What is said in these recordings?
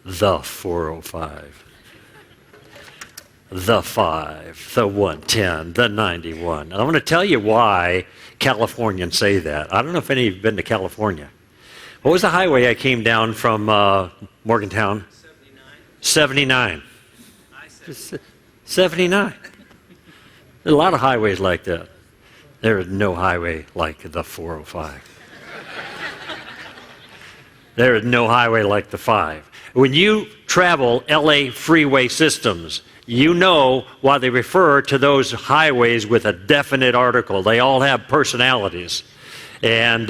the 405, the 5, the 110, the 91. I want to tell you why Californians say that. I don't know if any of you have been to California. What was the highway I came down from Morgantown? 79. 79. There's a lot of highways like that. There is no highway like the 405. There is no highway like the 5. When you travel LA freeway systems, you know why they refer to those highways with a definite article. They all have personalities. And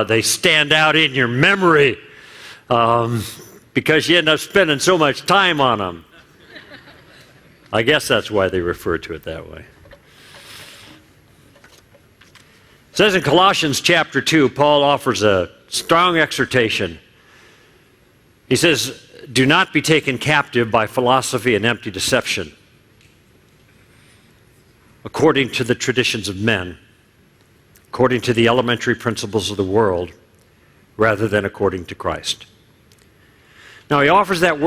they stand out in your memory because you end up spending so much time on them. I guess that's why they refer to it that way. It says in Colossians chapter 2, Paul offers a strong exhortation. He says, do not be taken captive by philosophy and empty deception, according to the traditions of men, according to the elementary principles of the world, rather than according to Christ. Now, he offers that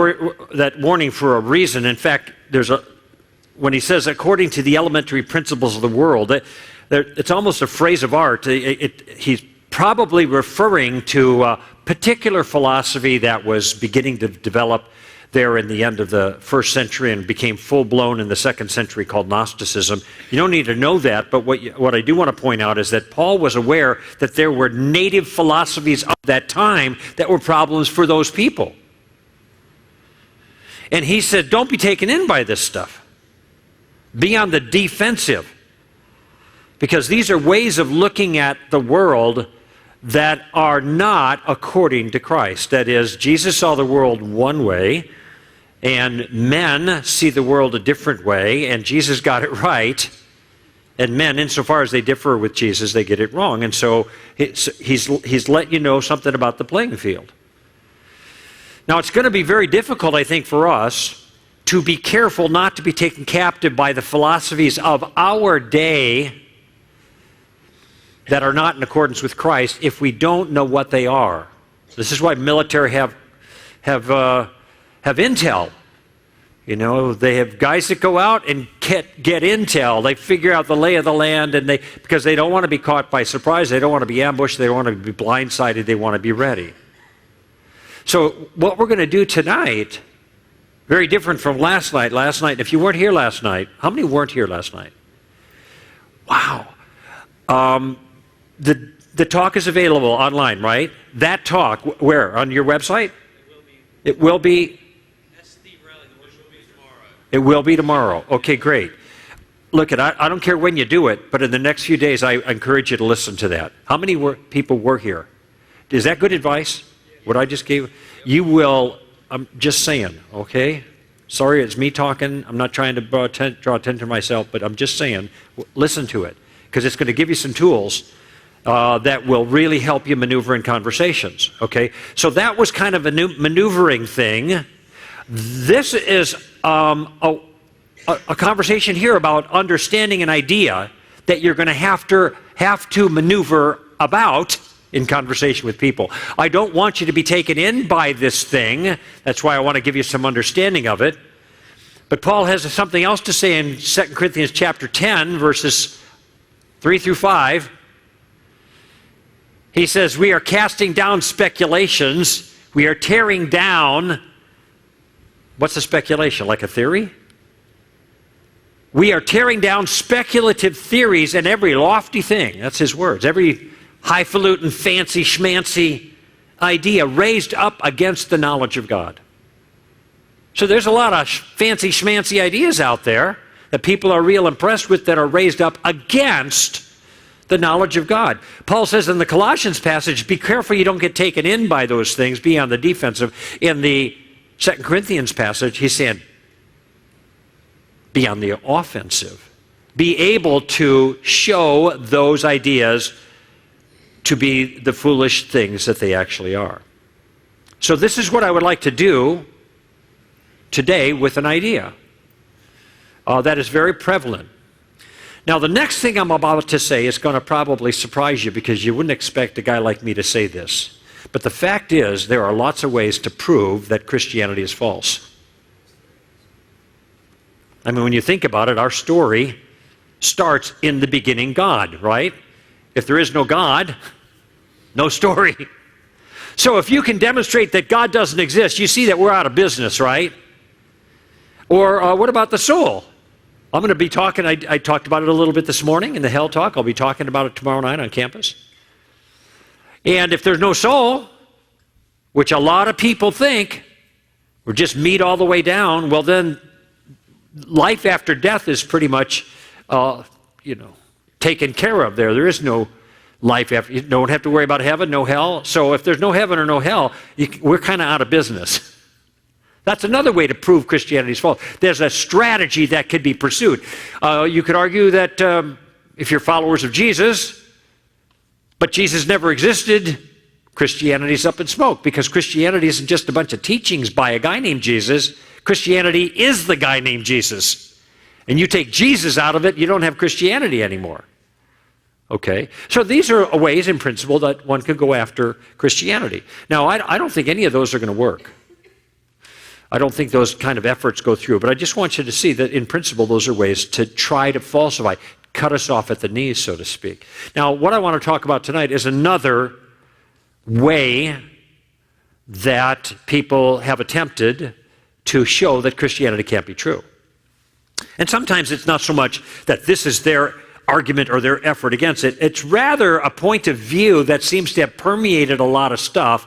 warning for a reason. In fact, when he says, according to the elementary principles of the world, it's almost a phrase of art. He's probably referring to a particular philosophy that was beginning to develop there in the end of the first century and became full-blown in the second century, called Gnosticism. You don't need to know that, but what I do want to point out is that Paul was aware that there were native philosophies of that time that were problems for those people. And he said, don't be taken in by this stuff. Be on the defensive. Because these are ways of looking at the world that are not according to Christ. That is, Jesus saw the world one way, and men see the world a different way, and Jesus got it right. And men, insofar as they differ with Jesus, they get it wrong. And so he's let you know something about the playing field. Now, it's going to be very difficult, I think, for us to be careful not to be taken captive by the philosophies of our day that are not in accordance with Christ if we don't know what they are. This is why military have intel. You know, they have guys that go out and get intel. They figure out the lay of the land, and because they don't want to be caught by surprise, they don't want to be ambushed, they don't want to be blindsided, they want to be ready. So what we're going to do tonight, very different from last night. Last night, if you weren't here last night, how many weren't here last night? Wow. The talk is available online, right? That talk, where? On your website? It will be. It will be tomorrow. Okay, great. Look, I don't care when you do it, but in the next few days, I encourage you to listen to that. How many people were here? Is that good advice? What I just gave? You will, I'm just saying, okay? Sorry, it's me talking. I'm not trying to draw attention to myself, but I'm just saying, listen to it, because it's going to give you some tools that will really help you maneuver in conversations, okay? So that was kind of a new maneuvering thing. This is a conversation here about understanding an idea that you're going to have to maneuver about in conversation with people. I don't want you to be taken in by this thing. That's why I want to give you some understanding of it. But Paul has something else to say in 2 Corinthians chapter 10, verses 3 through 5. He says, we are casting down speculations. We are tearing down. What's a speculation? Like a theory? We are tearing down speculative theories and every lofty thing. That's his words. Every highfalutin, fancy, schmancy idea raised up against the knowledge of God. So there's a lot of fancy, schmancy ideas out there that people are real impressed with that are raised up against the knowledge of God. Paul says in the Colossians passage, be careful you don't get taken in by those things, be on the defensive. In the 2 Corinthians passage, he's saying, be on the offensive. Be able to show those ideas to be the foolish things that they actually are. So this is what I would like to do today with an idea that is very prevalent. Now, the next thing I'm about to say is going to probably surprise you because you wouldn't expect a guy like me to say this. But the fact is, there are lots of ways to prove that Christianity is false. I mean, when you think about it, our story starts in the beginning God, right? If there is no God, no story. So if you can demonstrate that God doesn't exist, you see that we're out of business, right? Or what about the soul? I'm going to be talking, I talked about it a little bit this morning in the Hell Talk. I'll be talking about it tomorrow night on campus. And if there's no soul, which a lot of people think, we're just meat all the way down, well then life after death is pretty much, taken care of there. There is no life after. You don't have to worry about heaven, no hell. So if there's no heaven or no hell, we're kind of out of business. That's another way to prove Christianity is false. There's a strategy that could be pursued. You could argue that if you're followers of Jesus, but Jesus never existed, Christianity's up in smoke, because Christianity isn't just a bunch of teachings by a guy named Jesus. Christianity is the guy named Jesus. And you take Jesus out of it, you don't have Christianity anymore. Okay? So these are ways in principle that one could go after Christianity. Now, I don't think any of those are going to work. I don't think those kind of efforts go through. But I just want you to see that in principle, those are ways to try to falsify, cut us off at the knees, so to speak. Now, what I want to talk about tonight is another way that people have attempted to show that Christianity can't be true. And sometimes it's not so much that this is their argument or their effort against it. It's rather a point of view that seems to have permeated a lot of stuff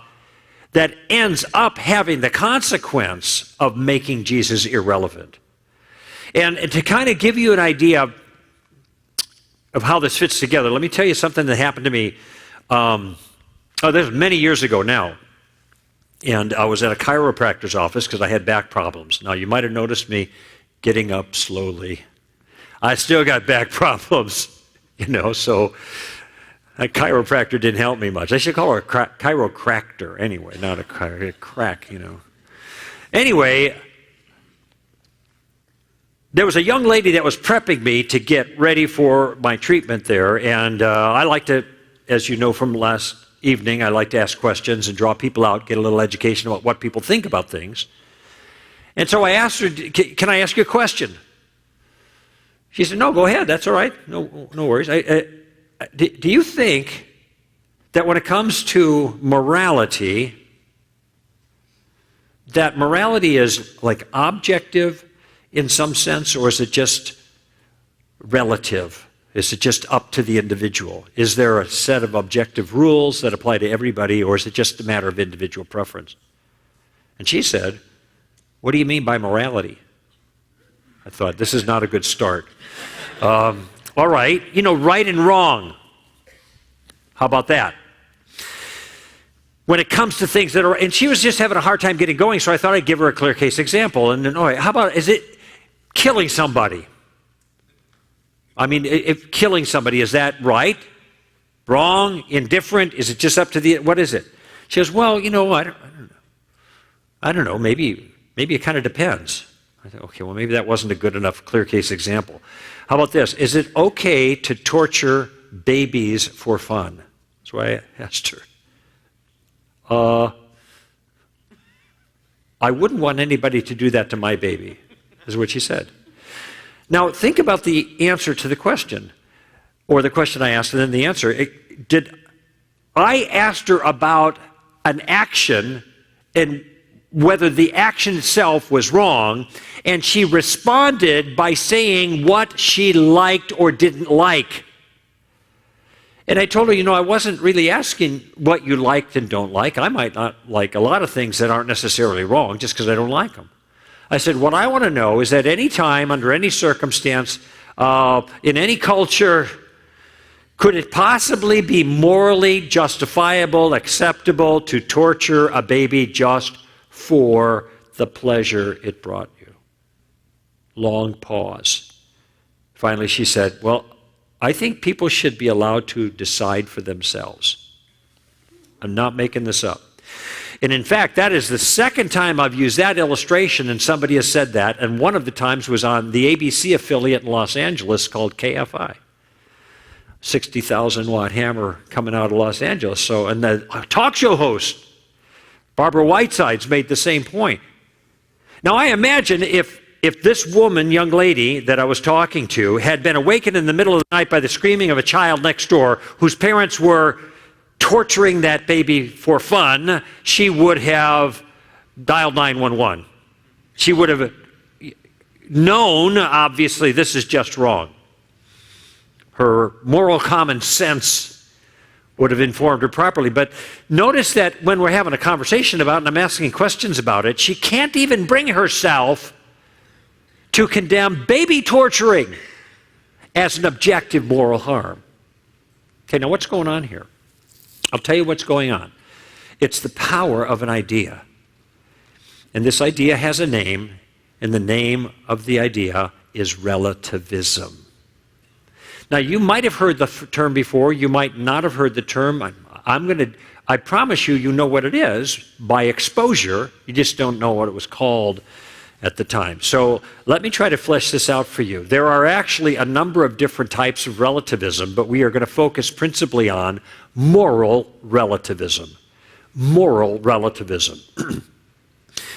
that ends up having the consequence of making Jesus irrelevant. And to kind of give you an idea of how this fits together, let me tell you something that happened to me. This was many years ago now. And I was at a chiropractor's office because I had back problems. Now, you might have noticed me getting up slowly. I still got back problems, so a chiropractor didn't help me much. I should call her a chiropractor anyway, not a crack. Anyway, there was a young lady that was prepping me to get ready for my treatment there, and I like to, as you know from last evening, I like to ask questions and draw people out, get a little education about what people think about things. And so I asked her, can I ask you a question? She said, no, go ahead. That's all right. No worries. Do you think that when it comes to morality, that morality is like objective in some sense, or is it just relative? Is it just up to the individual? Is there a set of objective rules that apply to everybody, or is it just a matter of individual preference? And she said, what do you mean by morality? I thought, this is not a good start. All right, right and wrong. How about that? When it comes to things that are, and she was just having a hard time getting going, so I thought I'd give her a clear case example. And then, all right, how about, is it killing somebody? I mean, if killing somebody, is that right? Wrong? Indifferent? Is it just up to what is it? She goes, well, I don't know, maybe it kind of depends. I thought, okay, well, maybe that wasn't a good enough clear case example. How about this? Is it okay to torture babies for fun? That's why I asked her. I wouldn't want anybody to do that to my baby, is what she said. Now, think about the answer to the question, or the question I asked and then the answer. I asked her about an action and whether the action itself was wrong, and she responded by saying what she liked or didn't like. And I told her, I wasn't really asking what you liked and don't like. I might not like a lot of things that aren't necessarily wrong just because I don't like them. I said, what I want to know is that any time, under any circumstance, in any culture, could it possibly be morally justifiable, acceptable to torture a baby just for the pleasure it brought you? Long pause. Finally, she said, well, I think people should be allowed to decide for themselves. I'm not making this up. And in fact, that is the second time I've used that illustration and somebody has said that, and one of the times was on the ABC affiliate in Los Angeles called KFI. 60,000 watt hammer coming out of Los Angeles. So, and the talk show host, Barbara Whiteside's made the same point. Now I imagine if this woman, young lady that I was talking to, had been awakened in the middle of the night by the screaming of a child next door whose parents were torturing that baby for fun, she would have dialed 911. She would have known, obviously, this is just wrong. Her moral common sense would have informed her properly. But notice that when we're having a conversation about it and I'm asking questions about it, she can't even bring herself to condemn baby torturing as an objective moral harm. Okay, now what's going on here? I'll tell you what's going on. It's the power of an idea. And this idea has a name, and the name of the idea is relativism. Now, you might have heard the term before. You might not have heard the term. I promise you, you know what it is by exposure. You just don't know what it was called at the time. So let me try to flesh this out for you. There are actually a number of different types of relativism, but we are going to focus principally on moral relativism. Moral relativism.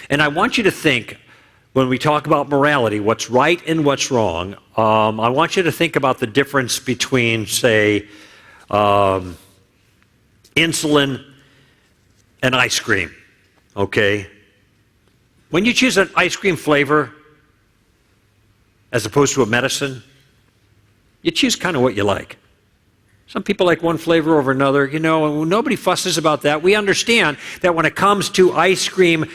And I want you to think, when we talk about morality, what's right and what's wrong, I want you to think about the difference between, say, insulin and ice cream, okay? When you choose an ice cream flavor as opposed to a medicine, you choose kind of what you like. Some people like one flavor over another, you know, and nobody fusses about that. We understand that when it comes to ice cream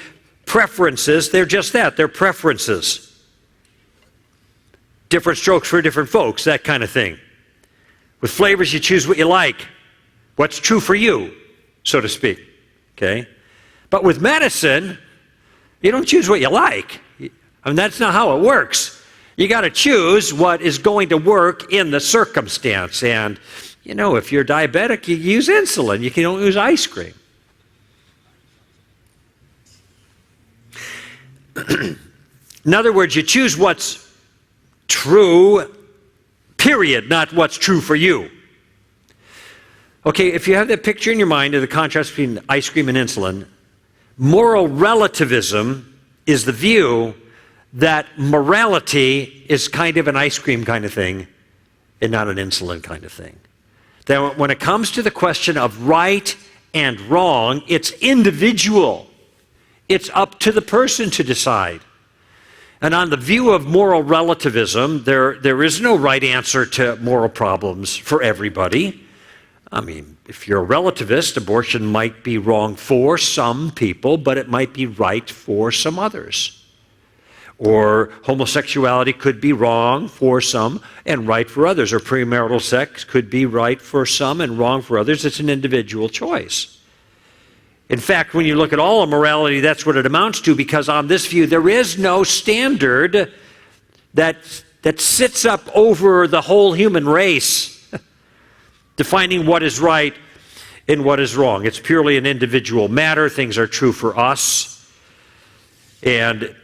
preferences, they're just that, they're preferences. Different strokes for different folks, that kind of thing. With flavors, you choose what you like, what's true for you, so to speak, okay? But with medicine, you don't choose what you like. I mean, that's not how it works. You got to choose what is going to work in the circumstance. And, you know, if you're diabetic, you use insulin. You don't use ice cream. In other words, you choose what's true, period, not what's true for you. Okay, if you have that picture in your mind of the contrast between ice cream and insulin, moral relativism is the view that morality is kind of an ice cream kind of thing and not an insulin kind of thing. That when it comes to the question of right and wrong, it's individual. It's up to the person to decide. And on the view of moral relativism, there is no right answer to moral problems for everybody. I mean, if you're a relativist, abortion might be wrong for some people, but it might be right for some others. Or homosexuality could be wrong for some and right for others. Or premarital sex could be right for some and wrong for others. It's an individual choice. In fact, when you look at all of morality, that's what it amounts to, because on this view, there is no standard that sits up over the whole human race, defining what is right and what is wrong. It's purely an individual matter. Things are true for us. And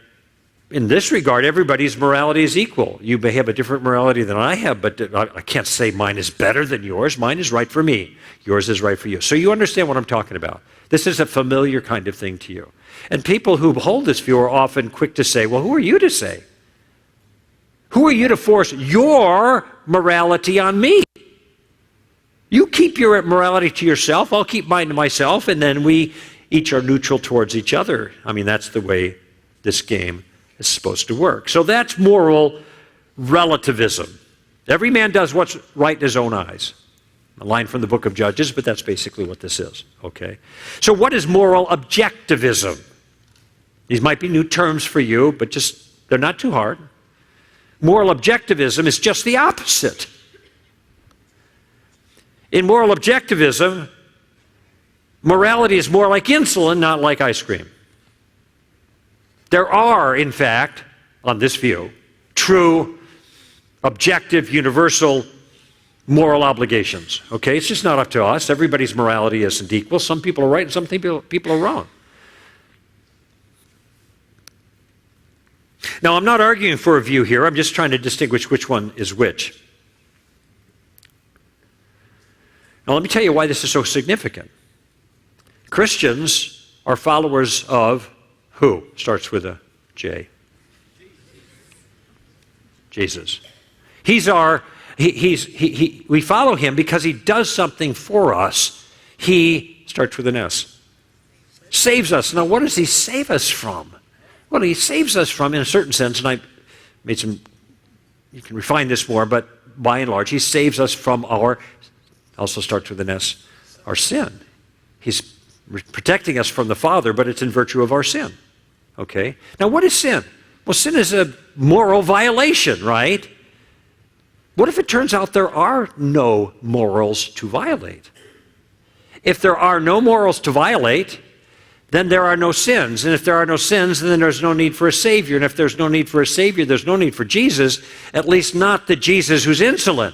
in this regard, everybody's morality is equal. You may have a different morality than I have, but I can't say mine is better than yours. Mine is right for me. Yours is right for you. So you understand what I'm talking about. This is a familiar kind of thing to you. And people who hold this view are often quick to say, well, who are you to say? Who are you to force your morality on me? You keep your morality to yourself, I'll keep mine to myself, and then we each are neutral towards each other. I mean, that's the way this game is supposed to work. So that's moral relativism. Every man does what's right in his own eyes. A line from the book of Judges, but that's basically what this is, okay? So what is moral objectivism? These might be new terms for you, but just, they're not too hard. Moral objectivism is just the opposite. In moral objectivism, morality is more like insulin, not like ice cream. There are, in fact, on this view, true, objective, universal moral obligations. Okay, it's just not up to us. Everybody's morality isn't equal. Some people are right and some people are wrong. Now, I'm not arguing for a view here. I'm just trying to distinguish which one is which. Now, let me tell you why this is so significant. Christians are followers of who? Starts with a J. Jesus. We follow him because he does something for us. He starts with an S. Saves us. Now, what does he save us from? Well, he saves us from, in a certain sense, and I made some, you can refine this more, but by and large, he saves us from our, also starts with an S, our sin. He's protecting us from the Father, but it's in virtue of our sin. Okay? Now, what is sin? Well, sin is a moral violation, right? What if it turns out there are no morals to violate? If there are no morals to violate, then there are no sins. And if there are no sins, then there's no need for a Savior. And if there's no need for a Savior, there's no need for Jesus, at least not the Jesus who's insulin.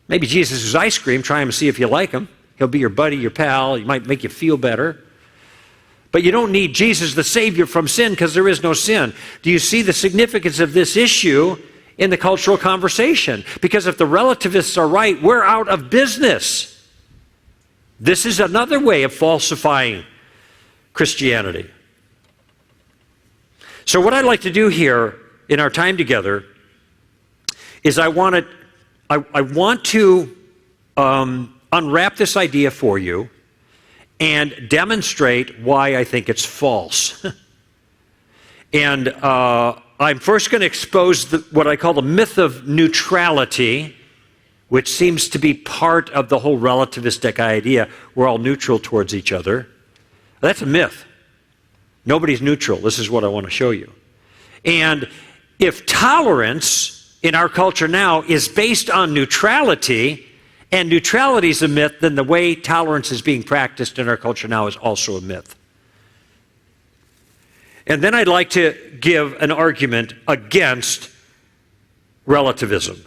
Maybe Jesus who's ice cream, try him and see if you like him. He'll be your buddy, your pal. He might make you feel better. But you don't need Jesus, the Savior, from sin because there is no sin. Do you see the significance of this issue in the cultural conversation? Because if the relativists are right, we're out of business. This is another way of falsifying Christianity. So what I'd like to do here in our time together is I want to unwrap this idea for you and demonstrate why I think it's false. And I'm first going to expose what I call the myth of neutrality, which seems to be part of the whole relativistic idea. We're all neutral towards each other. That's a myth. Nobody's neutral. This is what I want to show you. And if tolerance in our culture now is based on neutrality, and neutrality is a myth, then the way tolerance is being practiced in our culture now is also a myth. And then I'd like to give an argument against relativism.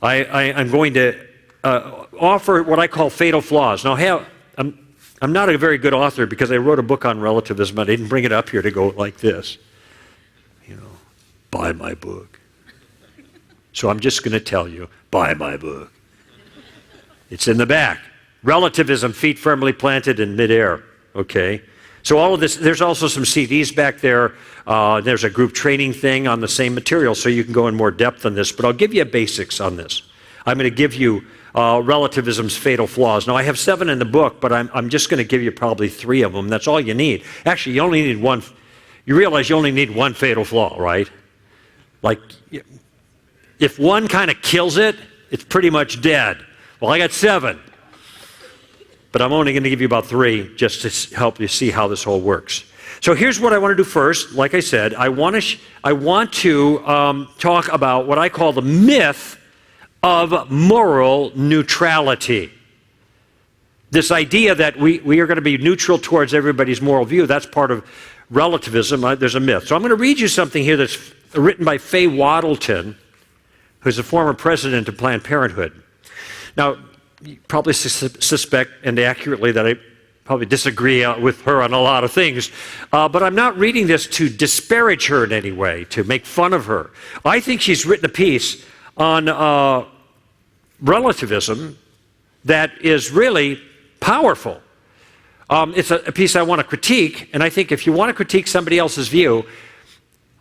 I'm going to offer what I call fatal flaws. Now, I'm not a very good author because I wrote a book on relativism. I didn't bring it up here to go like this. You know, buy my book. So I'm just going to tell you, buy my book. It's in the back. Relativism, feet firmly planted in midair. Okay? So all of this, there's also some CDs back there. There's a group training thing on the same material, so you can go in more depth on this. But I'll give you basics on this. I'm going to give you relativism's fatal flaws. Now, I have 7 in the book, but I'm just going to give you probably 3 of them. That's all you need. Actually, you only need one. You realize you only need one fatal flaw, right? Like, if one kind of kills it, it's pretty much dead. Well, I got 7, but I'm only going to give you about 3 just to help you see how this whole works. So here's what I want to do first. Like I said, I want to talk about what I call the myth of moral neutrality. This idea that we are going to be neutral towards everybody's moral view, that's part of relativism. There's a myth. So I'm going to read you something here that's written by Faye Waddleton, who's a former president of Planned Parenthood. Now, you probably suspect, and accurately, that I probably disagree with her on a lot of things, but I'm not reading this to disparage her in any way, to make fun of her. I think she's written a piece on relativism that is really powerful. It's a piece I want to critique, and I think if you want to critique somebody else's view,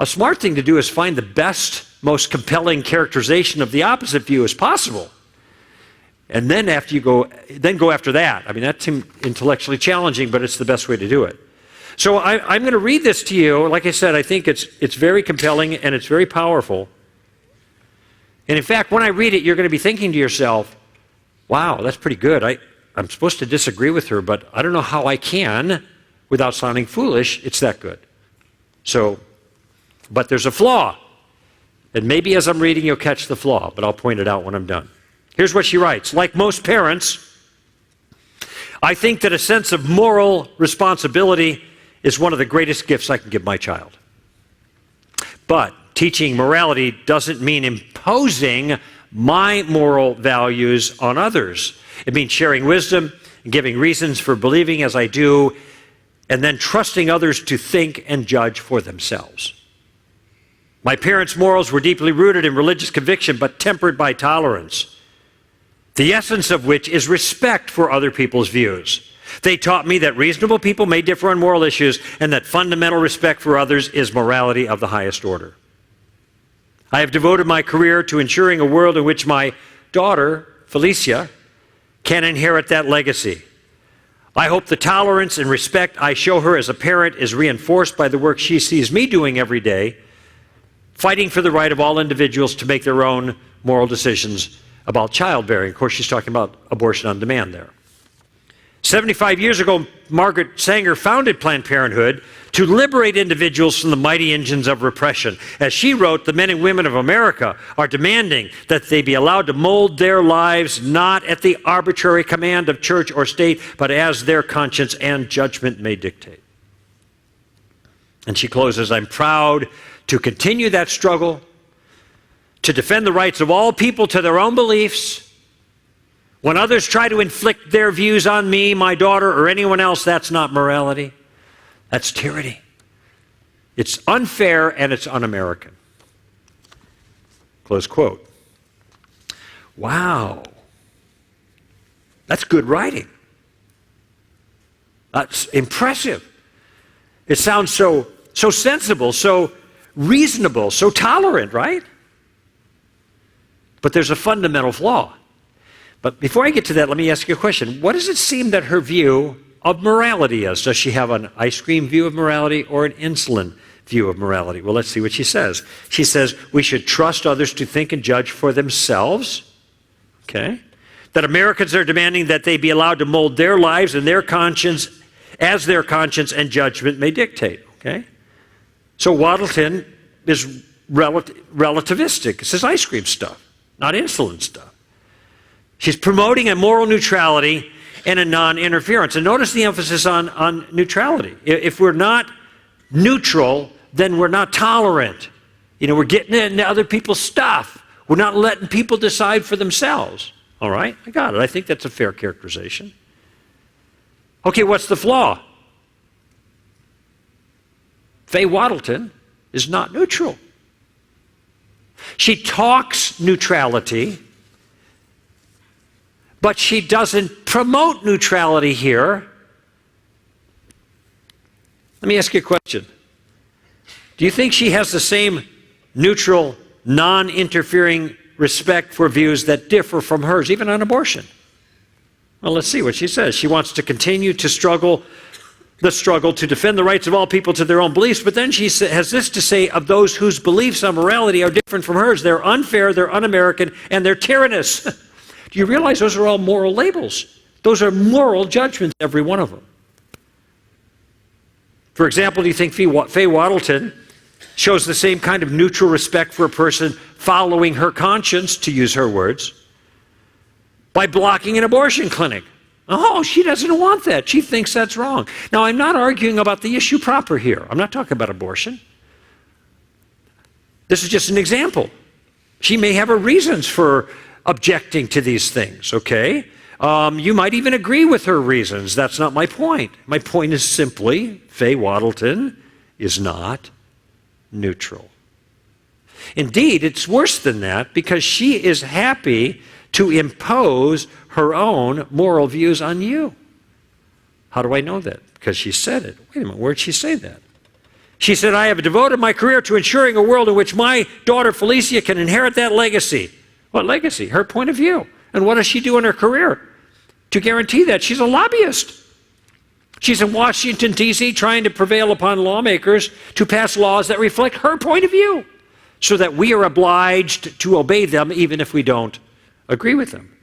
a smart thing to do is find the best, most compelling characterization of the opposite view as possible. And then go after that. I mean, that's intellectually challenging, but it's the best way to do it. So I'm going to read this to you. Like I said, I think it's very compelling and it's very powerful. And in fact, when I read it, you're going to be thinking to yourself, wow, that's pretty good. I'm supposed to disagree with her, but I don't know how I can without sounding foolish. It's that good. So, but there's a flaw. And maybe as I'm reading, you'll catch the flaw, but I'll point it out when I'm done. Here's what she writes. Like most parents, I think that a sense of moral responsibility is one of the greatest gifts I can give my child. But teaching morality doesn't mean imposing my moral values on others. It means sharing wisdom and giving reasons for believing as I do, and then trusting others to think and judge for themselves. My parents' morals were deeply rooted in religious conviction, but tempered by tolerance. the essence of which is respect for other people's views. They taught me that reasonable people may differ on moral issues and that fundamental respect for others is morality of the highest order. I have devoted my career to ensuring a world in which my daughter, Felicia, can inherit that legacy. I hope the tolerance and respect I show her as a parent is reinforced by the work she sees me doing every day, fighting for the right of all individuals to make their own moral decisions about childbearing. Of course, she's talking about abortion on demand there. 75 years ago, Margaret Sanger founded Planned Parenthood to liberate individuals from the mighty engines of repression. As she wrote, the men and women of America are demanding that they be allowed to mold their lives not at the arbitrary command of church or state, but as their conscience and judgment may dictate. And she closes, I'm proud to continue that struggle, to defend the rights of all people to their own beliefs. When others try to inflict their views on me, my daughter, or anyone else, that's not morality. That's tyranny. It's unfair and it's un-American. Close quote. Wow. That's good writing. That's impressive. It sounds so sensible, so reasonable, so tolerant, right? But there's a fundamental flaw. But before I get to that, let me ask you a question. What does it seem that her view of morality is? Does she have an ice cream view of morality or an insulin view of morality? Well, let's see what she says. She says we should trust others to think and judge for themselves. Okay? That Americans are demanding that they be allowed to mold their lives and their conscience as their conscience and judgment may dictate. Okay? So Waddleton is relativistic. This is ice cream stuff, not insulin stuff. She's promoting a moral neutrality and a non-interference. And notice the emphasis on neutrality. If we're not neutral, then we're not tolerant. You know, we're getting into other people's stuff. We're not letting people decide for themselves. All right? I got it. I think that's a fair characterization. Okay, what's the flaw? Faye Waddleton is not neutral. She talks neutrality, but she doesn't promote neutrality here. Let me ask you a question. Do you think she has the same neutral, non-interfering respect for views that differ from hers, even on abortion? Well, let's see what she says. She wants to continue to struggle to defend the rights of all people to their own beliefs, but then she has this to say of those whose beliefs on morality are different from hers. They're unfair, they're un-American, and they're tyrannous. Do you realize those are all moral labels? Those are moral judgments, every one of them. For example, do you think Faye Waddleton shows the same kind of neutral respect for a person following her conscience, to use her words, by blocking an abortion clinic? Oh, she doesn't want that. She thinks that's wrong. Now, I'm not arguing about the issue proper here. I'm not talking about abortion. This is just an example. She may have her reasons for objecting to these things, okay? You might even agree with her reasons. That's not my point. My point is simply, Faye Waddleton is not neutral. Indeed, it's worse than that, because she is happy to impose her own moral views on you. How do I know that? Because she said it. Wait a minute, where'd she say that? She said, I have devoted my career to ensuring a world in which my daughter Felicia can inherit that legacy. What legacy? Her point of view. And what does she do in her career to guarantee that? She's a lobbyist. She's in Washington, D.C., trying to prevail upon lawmakers to pass laws that reflect her point of view, so that we are obliged to obey them even if we don't agree with them.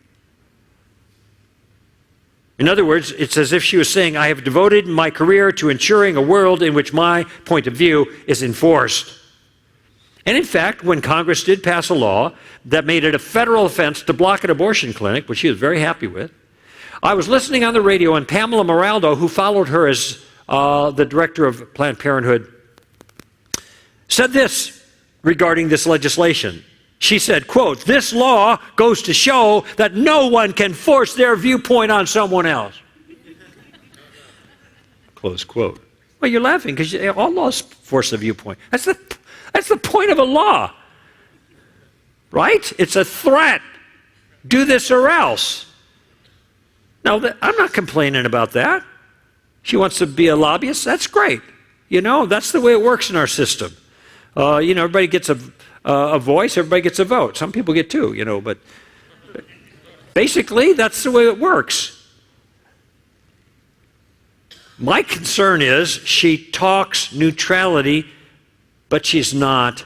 In other words, it's as if she was saying, I have devoted my career to ensuring a world in which my point of view is enforced. And in fact, when Congress did pass a law that made it a federal offense to block an abortion clinic, which she was very happy with, I was listening on the radio, and Pamela Moraldo, who followed her as the director of Planned Parenthood, said this regarding this legislation. She said, quote, this law goes to show that no one can force their viewpoint on someone else. Close quote. Well, you're laughing because all laws force a viewpoint. That's the point of a law, right? It's a threat Do this or else. Now, I'm not complaining about that. She wants to be a lobbyist. That's great. You know, that's the way it works in our system. You know, everybody gets a voice, everybody gets a vote. Some people get two, you know, but basically, that's the way it works. My concern is she talks neutrality, but she's not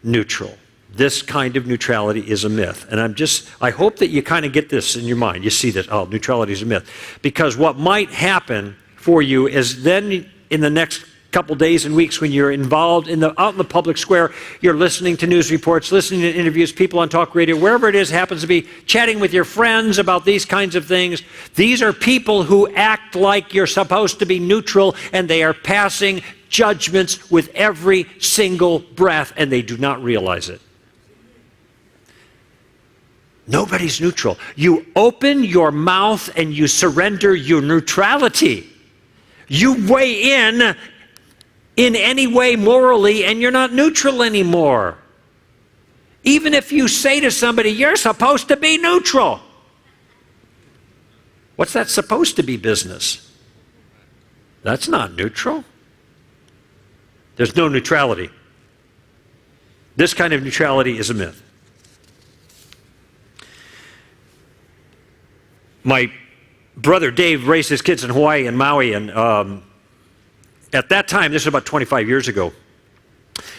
neutral. This kind of neutrality is a myth. And I hope that you kind of get this in your mind. You see that, oh, neutrality is a myth. Because what might happen for you is then in the next couple days and weeks when you're involved out in the public square, you're listening to news reports, listening to interviews, people on talk radio, wherever it is, happens to be, chatting with your friends about these kinds of things. These are people who act like you're supposed to be neutral, and they are passing judgments with every single breath, and they do not realize it. Nobody's neutral. You open your mouth and you surrender your neutrality. You weigh in any way morally, and you're not neutral anymore. Even if you say to somebody, you're supposed to be neutral. What's that supposed to be business? That's not neutral. There's no neutrality. This kind of neutrality is a myth. My brother Dave raised his kids in Hawaii and Maui, and at that time, this was about 25 years ago,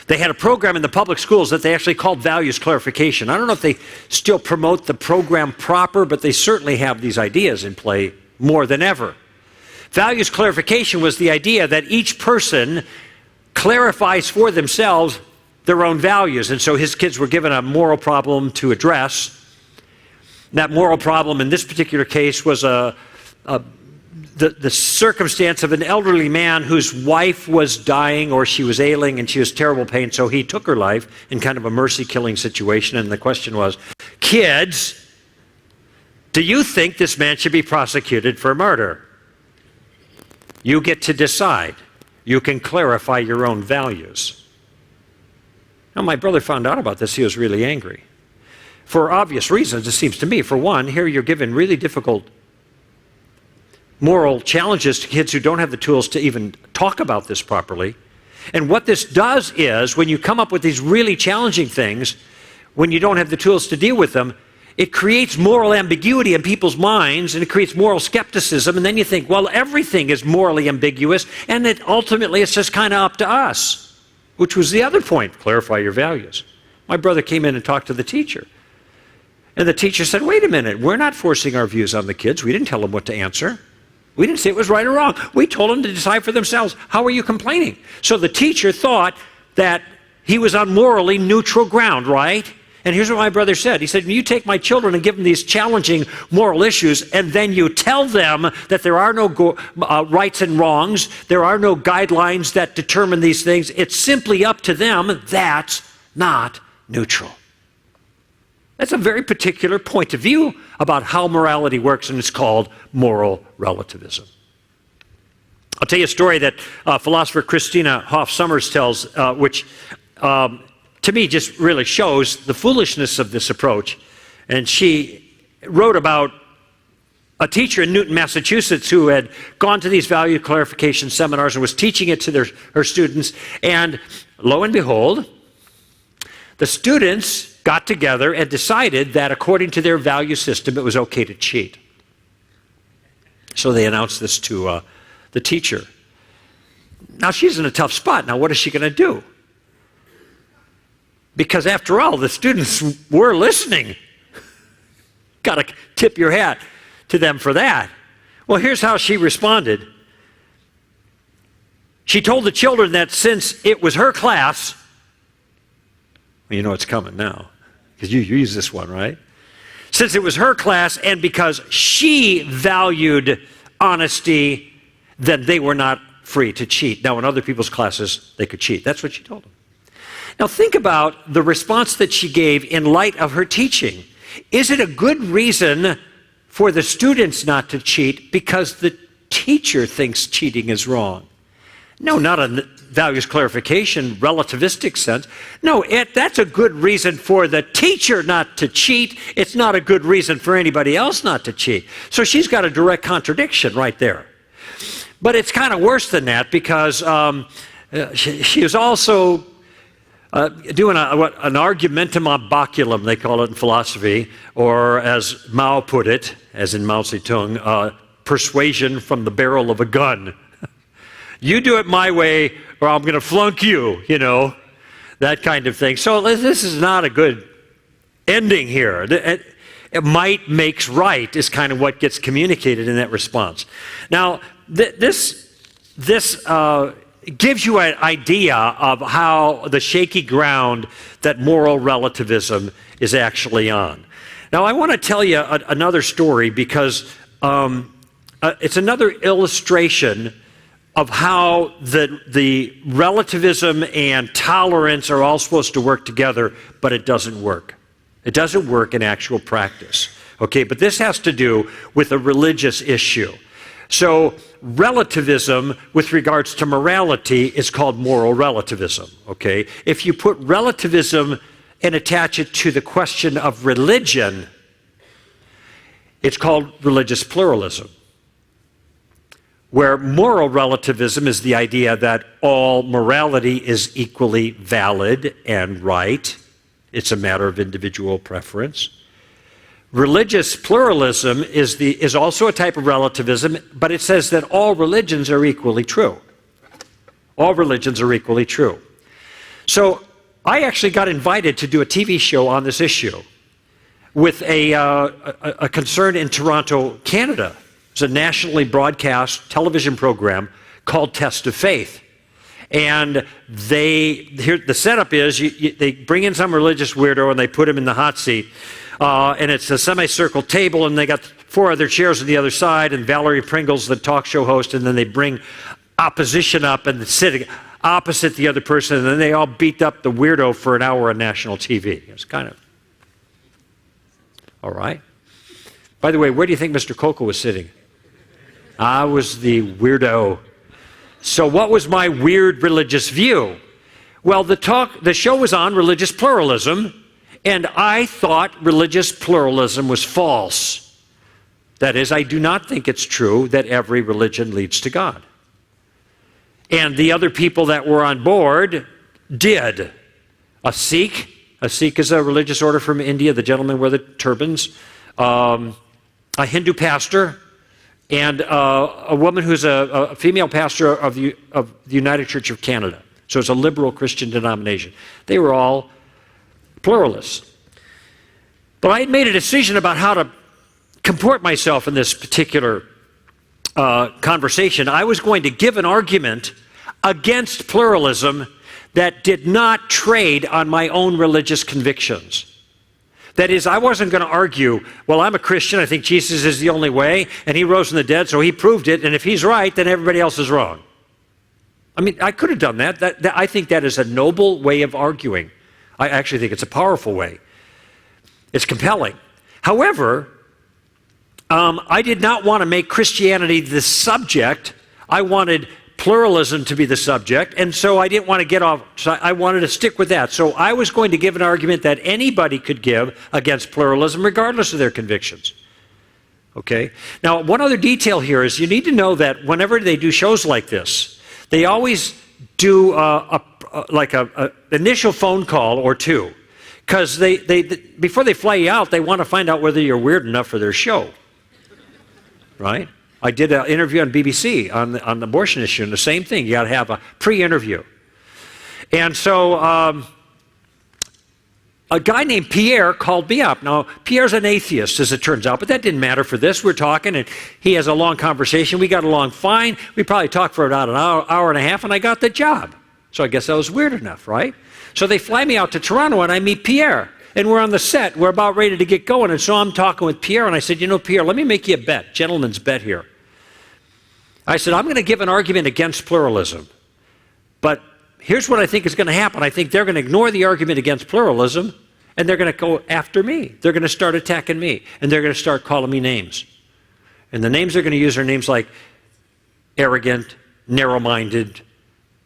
they had a program in the public schools that they actually called values clarification. I don't know if they still promote the program proper, but they certainly have these ideas in play more than ever. Values clarification was the idea that each person clarifies for themselves their own values. And so his kids were given a moral problem to address. That moral problem in this particular case was the circumstance of an elderly man whose wife was dying, or she was ailing and she was terrible pain, so he took her life in kind of a mercy-killing situation. And the question was, kids, do you think this man should be prosecuted for murder? You get to decide. You can clarify your own values. Now, my brother found out about this. He was really angry. For obvious reasons, it seems to me. For one, here you're given really difficult moral challenges to kids who don't have the tools to even talk about this properly. And what this does is, when you come up with these really challenging things, when you don't have the tools to deal with them, it creates moral ambiguity in people's minds, and it creates moral skepticism. And then you think, well, everything is morally ambiguous, and ultimately it's just kind of up to us, which was the other point. Clarify your values. My brother came in and talked to the teacher. And the teacher said, wait a minute, we're not forcing our views on the kids. We didn't tell them what to answer. We didn't say it was right or wrong. We told them to decide for themselves. How are you complaining? So the teacher thought that he was on morally neutral ground, right? And here's what my brother said. He said, you take my children and give them these challenging moral issues, and then you tell them that there are no rights and wrongs, there are no guidelines that determine these things. It's simply up to them. That's not neutral. That's a very particular point of view about how morality works, and it's called moral relativism. I'll tell you a story that philosopher Christina Hoff Sommers tells, which to me just really shows the foolishness of this approach. And she wrote about a teacher in Newton, Massachusetts, who had gone to these value clarification seminars and was teaching it to her students. And lo and behold, the students got together and decided that according to their value system, it was okay to cheat. So they announced this to the teacher. Now she's in a tough spot. Now what is she going to do? Because after all, the students were listening. Got to tip your hat to them for that. Well, here's how she responded. She told the children that since it was her class, well, you know it's coming now, because you use this one, right? Since it was her class, and because she valued honesty, then they were not free to cheat. Now, in other people's classes, they could cheat. That's what she told them. Now, think about the response that she gave in light of her teaching. Is it a good reason for the students not to cheat because the teacher thinks cheating is wrong? No, not a values clarification, relativistic sense. No, that's a good reason for the teacher not to cheat. It's not a good reason for anybody else not to cheat. So she's got a direct contradiction right there. But it's kind of worse than that, because she is also doing an argumentum ad baculum, they call it in philosophy, or as Mao put it, as in Mao Zedong, persuasion from the barrel of a gun. You do it my way, or I'm going to flunk you, that kind of thing. So this is not a good ending here. Might makes right is kind of what gets communicated in that response. Now, this gives you an idea of how the shaky ground that moral relativism is actually on. Now, I want to tell you another story, because it's another illustration of how the relativism and tolerance are all supposed to work together, but it doesn't work. It doesn't work in actual practice. Okay, but this has to do with a religious issue. So relativism with regards to morality is called moral relativism. Okay, if you put relativism and attach it to the question of religion, it's called religious pluralism, where moral relativism is the idea that all morality is equally valid and right. It's a matter of individual preference. Religious pluralism is also a type of relativism, but it says that all religions are equally true. All religions are equally true. So I actually got invited to do a TV show on this issue with a concern in Toronto, Canada. It's a nationally broadcast television program called Test of Faith. And the setup is they bring in some religious weirdo and they put him in the hot seat. And it's a semicircle table, and they got 4 other chairs on the other side, and Valerie Pringle's the talk show host, and then they bring opposition up and sit opposite the other person, and then they all beat up the weirdo for an hour on national TV. It's kind of all right. By the way, where do you think Mr. Koukl was sitting? I was the weirdo. So what was my weird religious view? Well, the show was on religious pluralism, and I thought religious pluralism was false. That is, I do not think it's true that every religion leads to God. And the other people that were on board did. A Sikh is a religious order from India, the gentlemen wear the turbans, a Hindu pastor, and a woman who's a female pastor of the United Church of Canada. So it's a liberal Christian denomination. They were all pluralists. But I had made a decision about how to comport myself in this particular conversation. I was going to give an argument against pluralism that did not trade on my own religious convictions. That is, I wasn't going to argue, well, I'm a Christian, I think Jesus is the only way, and he rose from the dead, so he proved it, and if he's right, then everybody else is wrong. I mean, I could have done that. I think that is a noble way of arguing. I actually think it's a powerful way. It's compelling. However, I did not want to make Christianity the subject. I wanted pluralism to be the subject, and so I didn't want to get off. So I wanted to stick with that. So I was going to give an argument that anybody could give against pluralism, regardless of their convictions. Okay? Now, one other detail here is you need to know that whenever they do shows like this, they always do an initial phone call or two, because before they fly you out, they want to find out whether you're weird enough for their show, right? I did an interview on BBC on the abortion issue, and the same thing. You got to have a pre-interview. And so a guy named Pierre called me up. Now, Pierre's an atheist, as it turns out, but that didn't matter for this. We're talking, and he has a long conversation. We got along fine. We probably talked for about an hour and a half, and I got the job. So I guess that was weird enough, right? So they fly me out to Toronto, and I meet Pierre. And we're on the set. We're about ready to get going. And so I'm talking with Pierre, and I said, Pierre, let me make you a bet, gentleman's bet here. I said, I'm going to give an argument against pluralism. But here's what I think is going to happen. I think they're going to ignore the argument against pluralism, and they're going to go after me. They're going to start attacking me, and they're going to start calling me names. And the names they're going to use are names like arrogant, narrow-minded,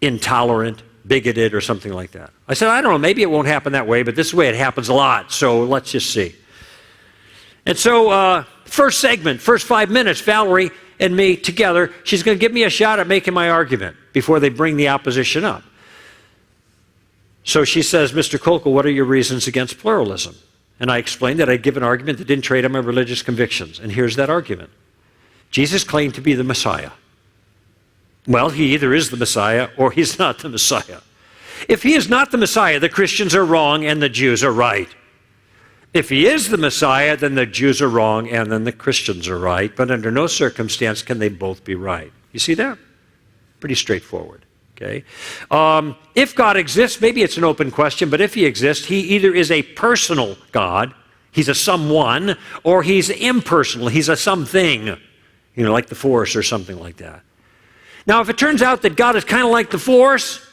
intolerant, bigoted, or something like that. I said, I don't know, maybe it won't happen that way, but this is the way it happens a lot, so let's just see. And so, first segment, first 5 minutes, Valerie and me together, she's going to give me a shot at making my argument before they bring the opposition up. So she says, Mr. Koukl, what are your reasons against pluralism? And I explained that I'd give an argument that didn't trade on my religious convictions. And here's that argument. Jesus claimed to be the Messiah. Well, he either is the Messiah or he's not the Messiah. If he is not the Messiah, the Christians are wrong and the Jews are right. If he is the Messiah, then the Jews are wrong and then the Christians are right. But under no circumstance can they both be right. You see that? Pretty straightforward. Okay. If God exists, maybe it's an open question, but if he exists, he either is a personal God, he's a someone, or he's impersonal, he's a something, like the force or something like that. Now, if it turns out that God is kind of like the force,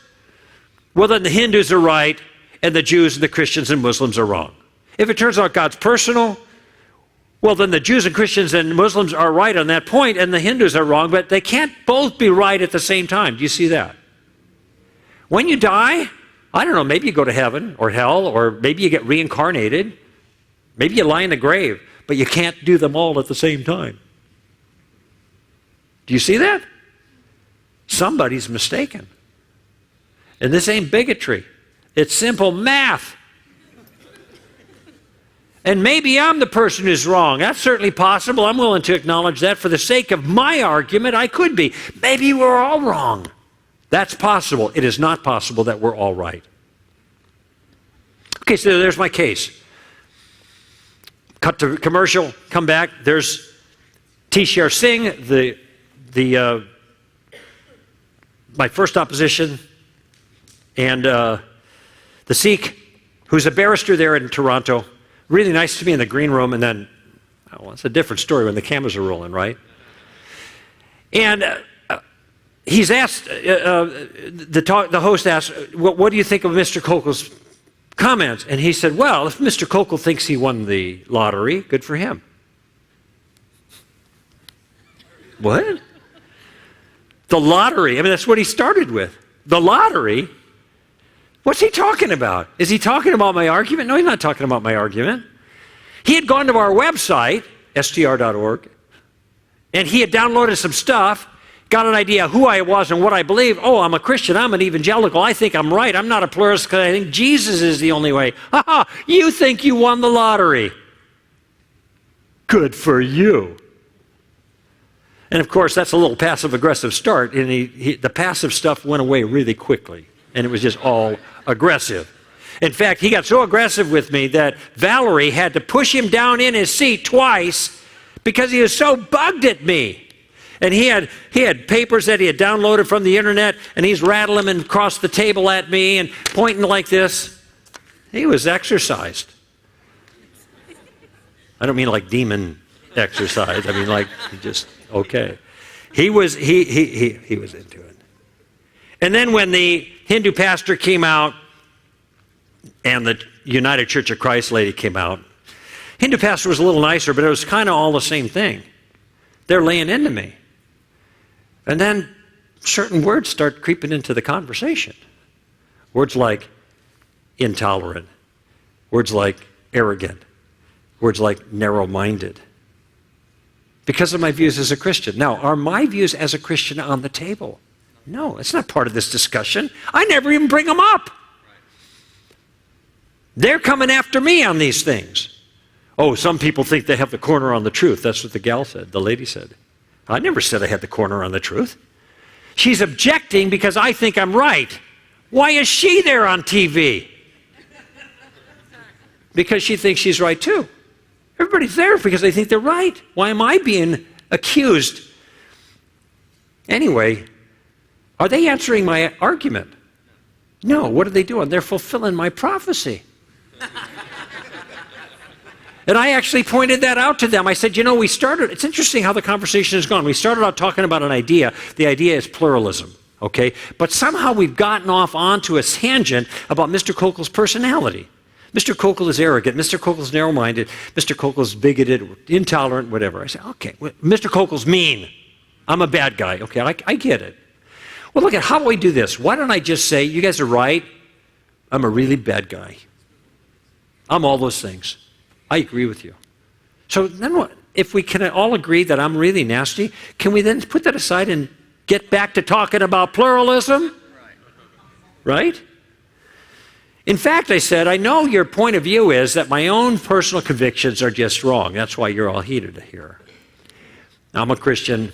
well, then the Hindus are right, and the Jews and the Christians and Muslims are wrong. If it turns out God's personal, well, then the Jews and Christians and Muslims are right on that point, and the Hindus are wrong, but they can't both be right at the same time. Do you see that? When you die, I don't know, maybe you go to heaven or hell, or maybe you get reincarnated. Maybe you lie in the grave, but you can't do them all at the same time. Do you see that? Somebody's mistaken. And this ain't bigotry. It's simple math. And maybe I'm the person who's wrong. That's certainly possible. I'm willing to acknowledge that. For the sake of my argument, I could be. Maybe we're all wrong. That's possible. It is not possible that we're all right. Okay, so there's my case. Cut to commercial, come back. There's Tishar Singh, my first opposition, and the Sikh, who's a barrister there in Toronto. Really nice to me in the green room, and then, well, it's a different story when the cameras are rolling, right? And he's asked, the host asked, what do you think of Mr. Koukl's comments? And he said, well, if Mr. Koukl thinks he won the lottery, good for him. What? The lottery? I mean, that's what he started with. The lottery? What's he talking about? Is he talking about my argument? No, he's not talking about my argument. He had gone to our website, str.org, and he had downloaded some stuff, got an idea who I was and what I believe. Oh, I'm a Christian. I'm an evangelical. I think I'm right. I'm not a pluralist because I think Jesus is the only way. Ha ha! You think you won the lottery. Good for you. And of course, that's a little passive-aggressive start, and the passive stuff went away really quickly, and it was just all aggressive. In fact, he got so aggressive with me that Valerie had to push him down in his seat twice because he was so bugged at me. And he had papers that he had downloaded from the internet, and he's rattling them across the table at me and pointing like this. He was exercised. I don't mean like demon exercise. I mean like just okay. He was into it. And then when the Hindu pastor came out and the United Church of Christ lady came out, Hindu pastor was a little nicer, but it was kind of all the same thing. They're laying into me. And then certain words start creeping into the conversation. Words like intolerant, words like arrogant, words like narrow-minded. Because of my views as a Christian. Now, are my views as a Christian on the table? No, it's not part of this discussion. I never even bring them up. They're coming after me on these things. Oh, some people think they have the corner on the truth. That's what the gal said, the lady said. I never said I had the corner on the truth. She's objecting because I think I'm right. Why is she there on TV? Because she thinks she's right too. Everybody's there because they think they're right. Why am I being accused? Anyway, are they answering my argument? No, what are they doing? They're fulfilling my prophecy. And I actually pointed that out to them. I said, it's interesting how the conversation has gone. We started out talking about an idea. The idea is pluralism, okay? But somehow we've gotten off onto a tangent about Mr. Koukl's personality. Mr. Koukl is arrogant. Mr. Koukl is narrow-minded. Mr. Koukl is bigoted, intolerant, whatever. I said, okay, Mr. Koukl's mean. I'm a bad guy. Okay, I get it. Well, look at how do we do this? Why don't I just say, you guys are right, I'm a really bad guy. I'm all those things. I agree with you. So then what? If we can all agree that I'm really nasty, can we then put that aside and get back to talking about pluralism? Right? In fact, I said, I know your point of view is that my own personal convictions are just wrong. That's why you're all heated here. I'm a Christian.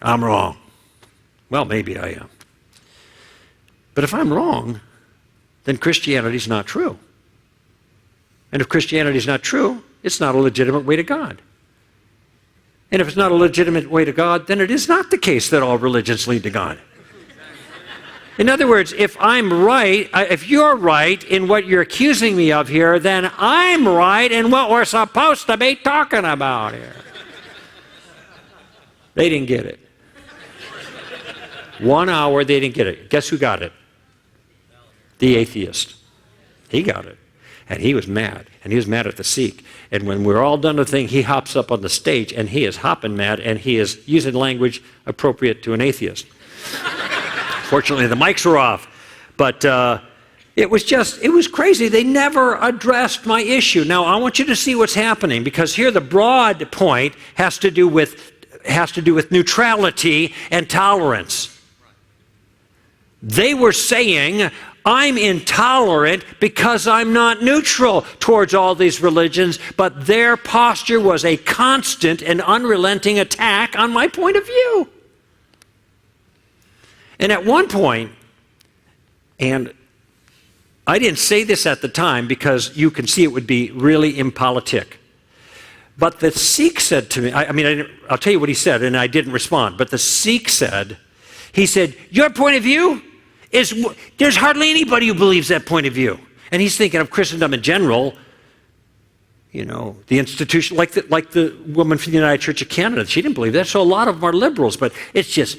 I'm wrong. Well, maybe I am. But if I'm wrong, then Christianity's not true. And if Christianity's not true, it's not a legitimate way to God. And if it's not a legitimate way to God, then it is not the case that all religions lead to God. In other words, if I'm right, if you're right in what you're accusing me of here, then I'm right in what we're supposed to be talking about here. They didn't get it. 1 hour, they didn't get it. Guess who got it? The atheist. He got it. And he was mad. And he was mad at the Sikh. And when we're all done with the thing, he hops up on the stage and he is hopping mad and he is using language appropriate to an atheist. Fortunately, the mics were off. But it was crazy. They never addressed my issue. Now, I want you to see what's happening, because here the broad point has to do with neutrality and tolerance. They were saying, I'm intolerant because I'm not neutral towards all these religions, but their posture was a constant and unrelenting attack on my point of view. And at one point, and I didn't say this at the time because you can see it would be really impolitic, but the Sikh said to me, I'll tell you what he said, and I didn't respond, but the Sikh said, your point of view is, there's hardly anybody who believes that point of view. And he's thinking of Christendom in general, you know, the institution, like the woman from the United Church of Canada. She didn't believe that, so a lot of them are liberals, but it's just,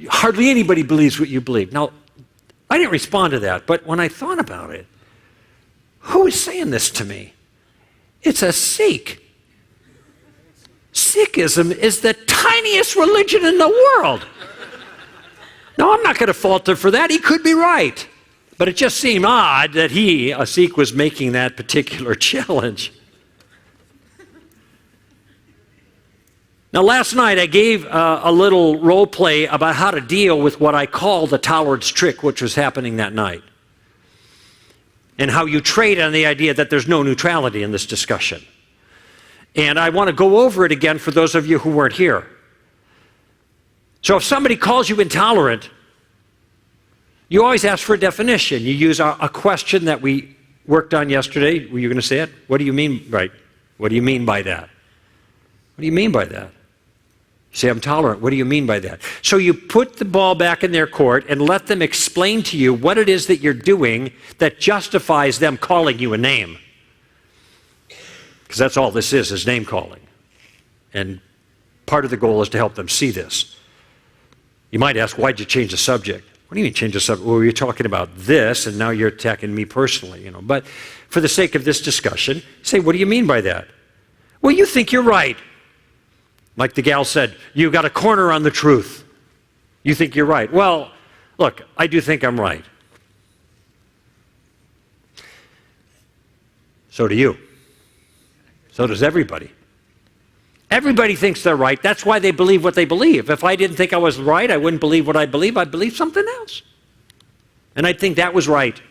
hardly anybody believes what you believe. Now, I didn't respond to that, but when I thought about it, who is saying this to me? It's a Sikh. Sikhism is the tiniest religion in the world. Now, I'm not going to fault him for that. He could be right. But it just seemed odd that a Sikh, was making that particular challenge. Now, last night I gave a little role play about how to deal with what I call the tolerance trick, which was happening that night. And how you trade on the idea that there's no neutrality in this discussion. And I want to go over it again for those of you who weren't here. So if somebody calls you intolerant, you always ask for a definition. You use a question that we worked on yesterday. Were you going to say it? What do you mean, right? What do you mean by that? What do you mean by that? You say, I'm tolerant. What do you mean by that? So you put the ball back in their court and let them explain to you what it is that you're doing that justifies them calling you a name. Because that's all this is name calling. And part of the goal is to help them see this. You might ask, why'd you change the subject? What do you mean change the subject? Well, you're talking about this, and now you're attacking me personally, you know. But for the sake of this discussion, say, what do you mean by that? Well, you think you're right. Like the gal said, you got a corner on the truth. You think you're right. Well, look, I do think I'm right. So do you. So does everybody. Everybody thinks they're right. That's why they believe what they believe. If I didn't think I was right, I wouldn't believe what I believe. I'd believe something else. And I'd think that was right.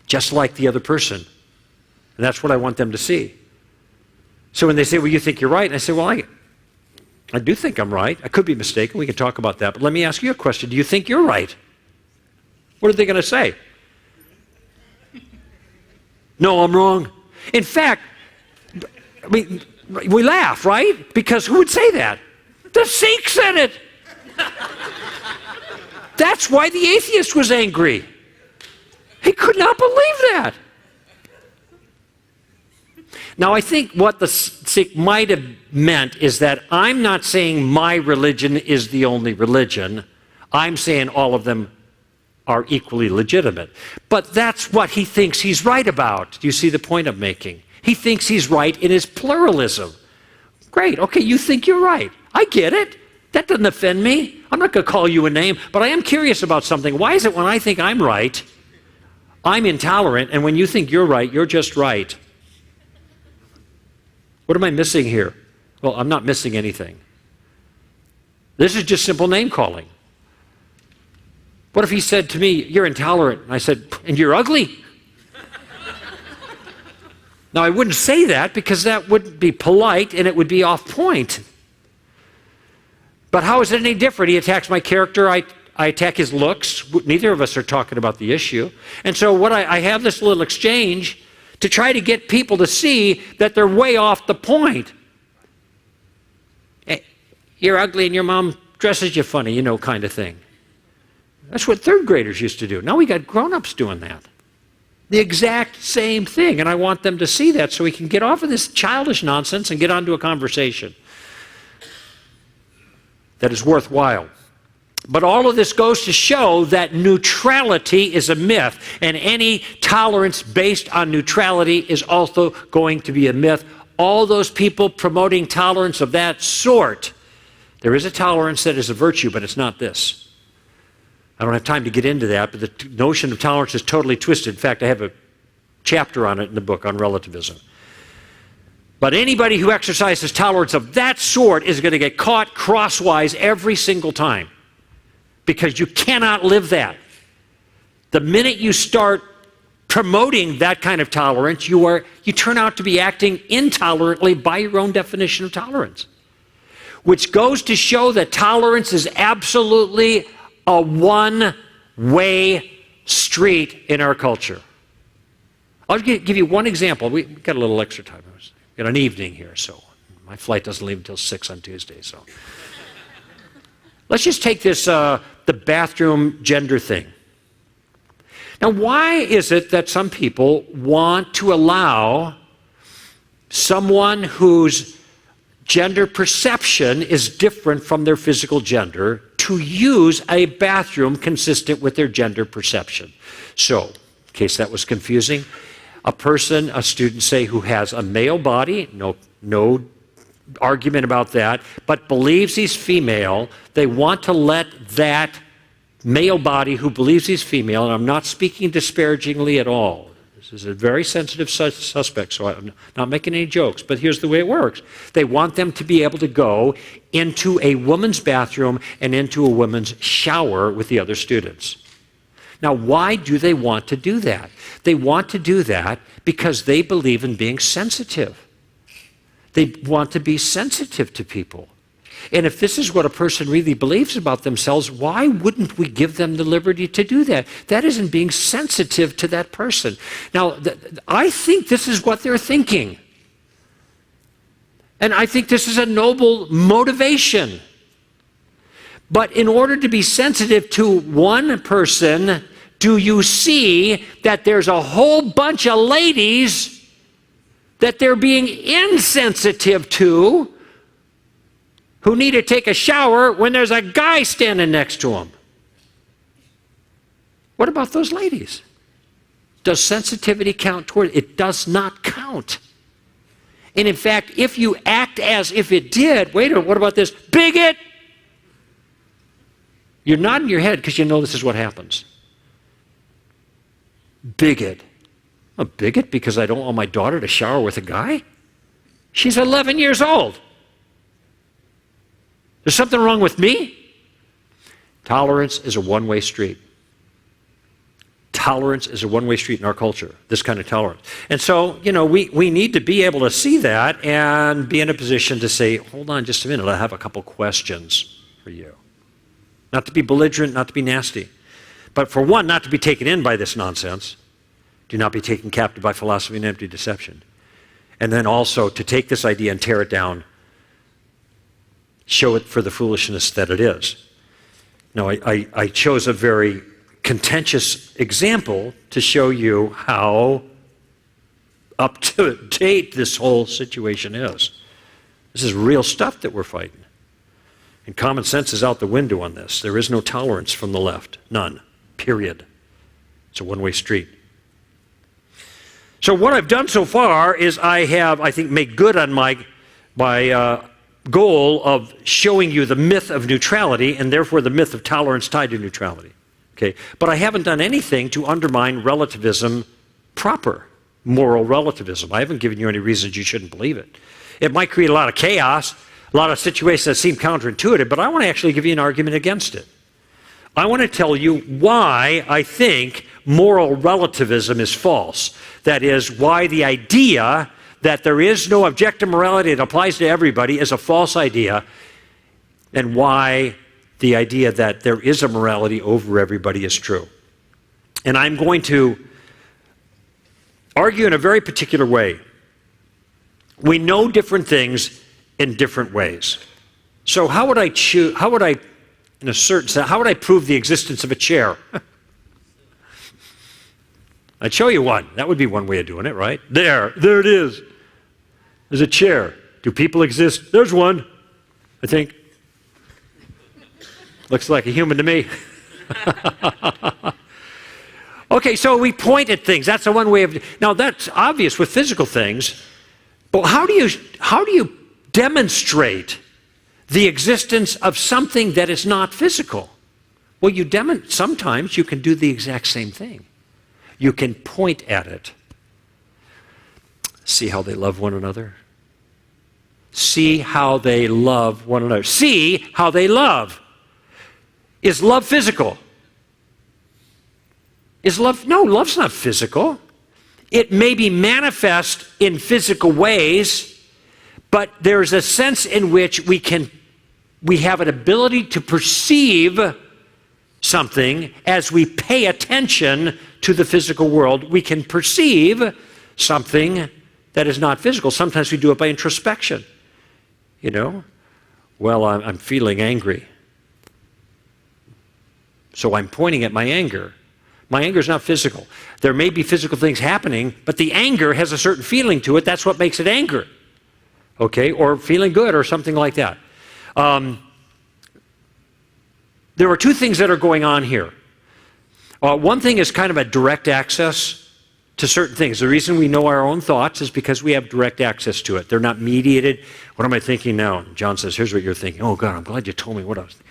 Just like the other person. And that's what I want them to see. So when they say, well, you think you're right, and I say, well, I do think I'm right. I could be mistaken. We can talk about that. But let me ask you a question. Do you think you're right? What are they going to say? No, I'm wrong. In fact, I mean, we laugh, right? Because who would say that? The Sikh said it. That's why the atheist was angry. He could not believe that. Now, I think what the Sikh might have meant is that I'm not saying my religion is the only religion. I'm saying all of them are equally legitimate. But that's what he thinks he's right about. Do you see the point I'm making? He thinks he's right in his pluralism. Great, okay, you think you're right. I get it. That doesn't offend me. I'm not going to call you a name, but I am curious about something. Why is it when I think I'm right, I'm intolerant, and when you think you're right, you're just right? What am I missing here? Well, I'm not missing anything. This is just simple name calling. What if he said to me, you're intolerant? And I said, and you're ugly? Now, I wouldn't say that because that wouldn't be polite and it would be off point. But how is it any different? He attacks my character, I attack his looks. Neither of us are talking about the issue. And so what I have this little exchange to try to get people to see that they're way off the point. Hey, you're ugly and your mom dresses you funny, kind of thing. That's what third graders used to do. Now we got grown-ups doing that. The exact same thing. And I want them to see that so we can get off of this childish nonsense and get onto a conversation that is worthwhile. But all of this goes to show that neutrality is a myth, and any tolerance based on neutrality is also going to be a myth. All those people promoting tolerance of that sort, there is a tolerance that is a virtue, but it's not this. I don't have time to get into that, but the notion of tolerance is totally twisted. In fact, I have a chapter on it in the book on relativism. But anybody who exercises tolerance of that sort is going to get caught crosswise every single time, because you cannot live that. The minute you start promoting that kind of tolerance, you turn out to be acting intolerantly by your own definition of tolerance, which goes to show that tolerance is absolutely a one-way street in our culture. I'll give you one example. We've got a little extra time. We've got an evening here, so my flight doesn't leave until 6 on Tuesday. So let's just take this, the bathroom gender thing. Now, why is it that some people want to allow someone whose gender perception is different from their physical gender to use a bathroom consistent with their gender perception? So, in case that was confusing, a student, say, who has a male body, no argument about that, but believes he's female, they want to let that male body who believes he's female, and I'm not speaking disparagingly at all. This is a very sensitive suspect, so I'm not making any jokes, but here's the way it works. They want them to be able to go into a woman's bathroom and into a woman's shower with the other students. Now, why do they want to do that? They want to do that because they believe in being sensitive. They want to be sensitive to people. And if this is what a person really believes about themselves, why wouldn't we give them the liberty to do that? That isn't being sensitive to that person. Now, I think this is what they're thinking. And I think this is a noble motivation. But in order to be sensitive to one person, do you see that there's a whole bunch of ladies that they're being insensitive to, who need to take a shower when there's a guy standing next to them? What about those ladies? Does sensitivity count toward it? It does not count. And in fact, if you act as if it did, wait a minute, what about this? Bigot! You're nodding your head because you know this is what happens. Bigot. I'm a bigot because I don't want my daughter to shower with a guy? She's 11 years old. There's something wrong with me? Tolerance is a one-way street. Tolerance is a one-way street in our culture, this kind of tolerance. And so, we need to be able to see that and be in a position to say, hold on just a minute, I have a couple questions for you. Not to be belligerent, not to be nasty. But for one, not to be taken in by this nonsense. Do not be taken captive by philosophy and empty deception. And then also to take this idea and tear it down, show it for the foolishness that it is. Now, I chose a very contentious example to show you how up to date this whole situation is. This is real stuff that we're fighting. And common sense is out the window on this. There is no tolerance from the left. None. Period. It's a one-way street. So what I've done so far is I have, I think, made good on my goal of showing you the myth of neutrality and therefore the myth of tolerance tied to neutrality. Okay? But I haven't done anything to undermine relativism proper, moral relativism. I haven't given you any reasons you shouldn't believe it. It might create a lot of chaos, a lot of situations that seem counterintuitive, but I want to actually give you an argument against it. I want to tell you why I think moral relativism is false. That is, why the idea that there is no objective morality that applies to everybody is a false idea, and why the idea that there is a morality over everybody is true. And I'm going to argue in a very particular way. We know different things in different ways. So how would I in a certain sense, how would I prove the existence of a chair? I'd show you one. That would be one way of doing it, right? There it is. There's a chair. Do people exist? There's one, I think. Looks like a human to me. Okay, so we point at things. That's the one way of. Now that's obvious with physical things, but how do you demonstrate the existence of something that is not physical? Well, sometimes you can do the exact same thing. You can point at it. See how they love one another? See how they love one another. See how they love. Is love physical? No, love's not physical. It may be manifest in physical ways, but there's a sense in which we have an ability to perceive something as we pay attention to the physical world. We can perceive something that is not physical. Sometimes we do it by introspection. Well, I'm feeling angry, so I'm pointing at my anger. My anger is not physical. There may be physical things happening, but the anger has a certain feeling to it. That's what makes it anger. Okay? Or feeling good or something like that. There are two things that are going on here. One thing is kind of a direct access to certain things. The reason we know our own thoughts is because we have direct access to it. They're not mediated. What am I thinking now? And John says, here's what you're thinking. Oh, God, I'm glad you told me what I was thinking.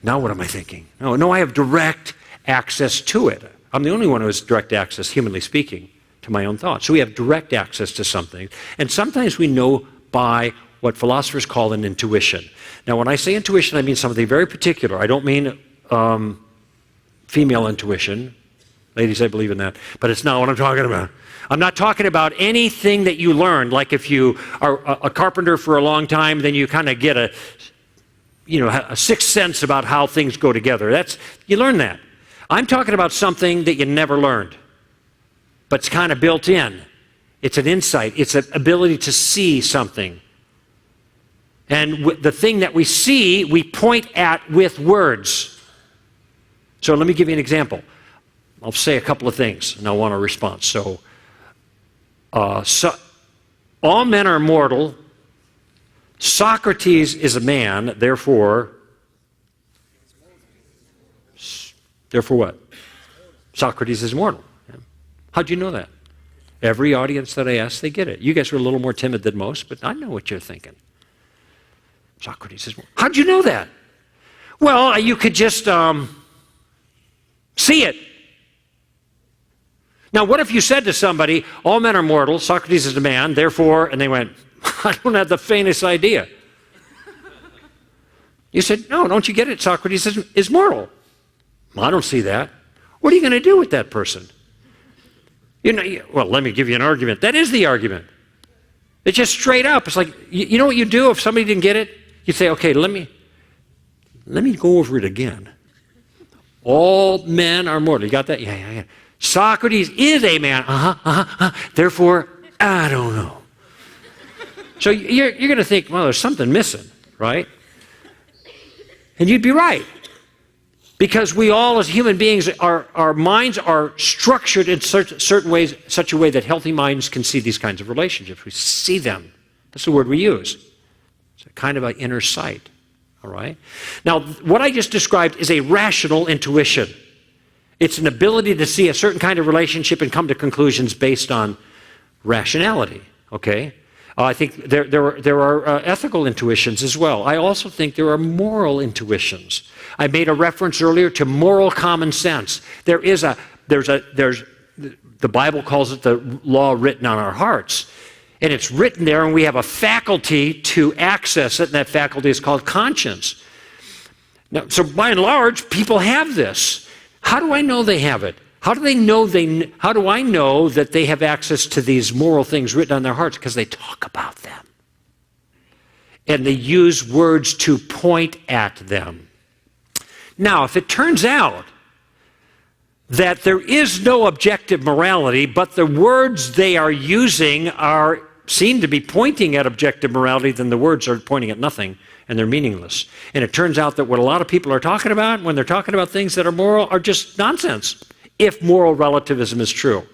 Now what am I thinking? No, I have direct access to it. I'm the only one who has direct access, humanly speaking, to my own thoughts. So we have direct access to something. And sometimes we know by what philosophers call an intuition. Now, when I say intuition, I mean something very particular. I don't mean female intuition. Ladies, I believe in that. But it's not what I'm talking about. I'm not talking about anything that you learned, like if you are a carpenter for a long time, then you kind of get a sixth sense about how things go together. You learn that. I'm talking about something that you never learned, but it's kind of built in. It's an insight. It's an ability to see something. And the thing that we see, we point at with words. So let me give you an example. I'll say a couple of things, and I want a response. So all men are mortal. Socrates is a man, therefore what? Socrates is mortal. How'd you know that? Every audience that I asked, they get it. You guys are a little more timid than most, but I know what you're thinking. Socrates is mortal. How'd you know that? Well, you could just see it. Now, what if you said to somebody, all men are mortal, Socrates is a man, therefore, and they went, I don't have the faintest idea. You said, no, don't you get it? Socrates is mortal. Well, I don't see that. What are you going to do with that person? Well, let me give you an argument. That is the argument. It's just straight up. It's like, you know what you do if somebody didn't get it? You say, okay, let me go over it again. All men are mortal. You got that? Yeah. Socrates is a man. Therefore, I don't know. So you're going to think, well, there's something missing, right? And you'd be right. Because we all, as human beings, our minds are structured in certain ways, such a way that healthy minds can see these kinds of relationships. We see them. That's the word we use. It's a kind of an inner sight, all right? Now, what I just described is a rational intuition. It's an ability to see a certain kind of relationship and come to conclusions based on rationality, okay? I think there are ethical intuitions as well. I also think there are moral intuitions. I made a reference earlier to moral common sense. There's the Bible calls it the law written on our hearts. And it's written there, and we have a faculty to access it, and that faculty is called conscience. Now, so by and large, people have this. How do I know they have it? How do I know that they have access to these moral things written on their hearts? Because they talk about them. And they use words to point at them. Now, if it turns out that there is no objective morality, but the words they are using seem to be pointing at objective morality, then the words are pointing at nothing, and they're meaningless. And it turns out that what a lot of people are talking about when they're talking about things that are moral are just nonsense, if moral relativism is true.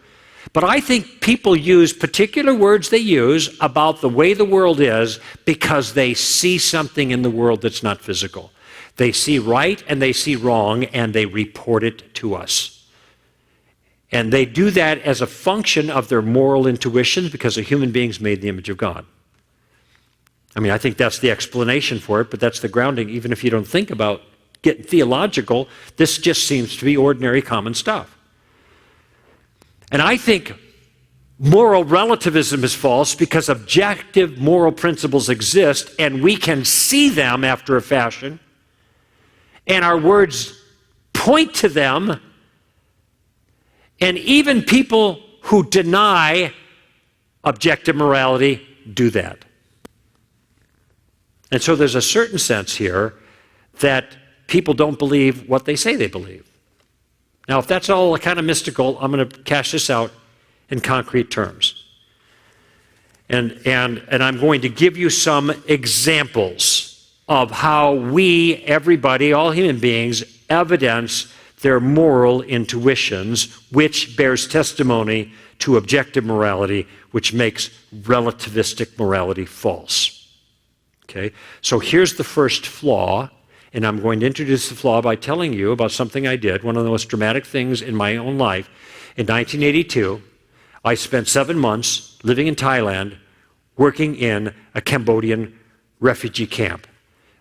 But I think people use particular words they use about the way the world is because they see something in the world that's not physical. They see right and they see wrong, and they report it to us. And they do that as a function of their moral intuitions because a human being's made in the image of God. I mean, I think that's the explanation for it, but that's the grounding. Even if you don't think about getting theological, this just seems to be ordinary common stuff. And I think moral relativism is false because objective moral principles exist, and we can see them after a fashion, and our words point to them. And even people who deny objective morality do that. And so there's a certain sense here that people don't believe what they say they believe. Now, if that's all kind of mystical, I'm going to cash this out in concrete terms. And I'm going to give you some examples of how we, everybody, all human beings, evidence their moral intuitions, which bears testimony to objective morality, which makes relativistic morality false. Okay? So here's the first flaw, and I'm going to introduce the flaw by telling you about something I did, one of the most dramatic things in my own life. In 1982, I spent 7 months living in Thailand, working in a Cambodian refugee camp.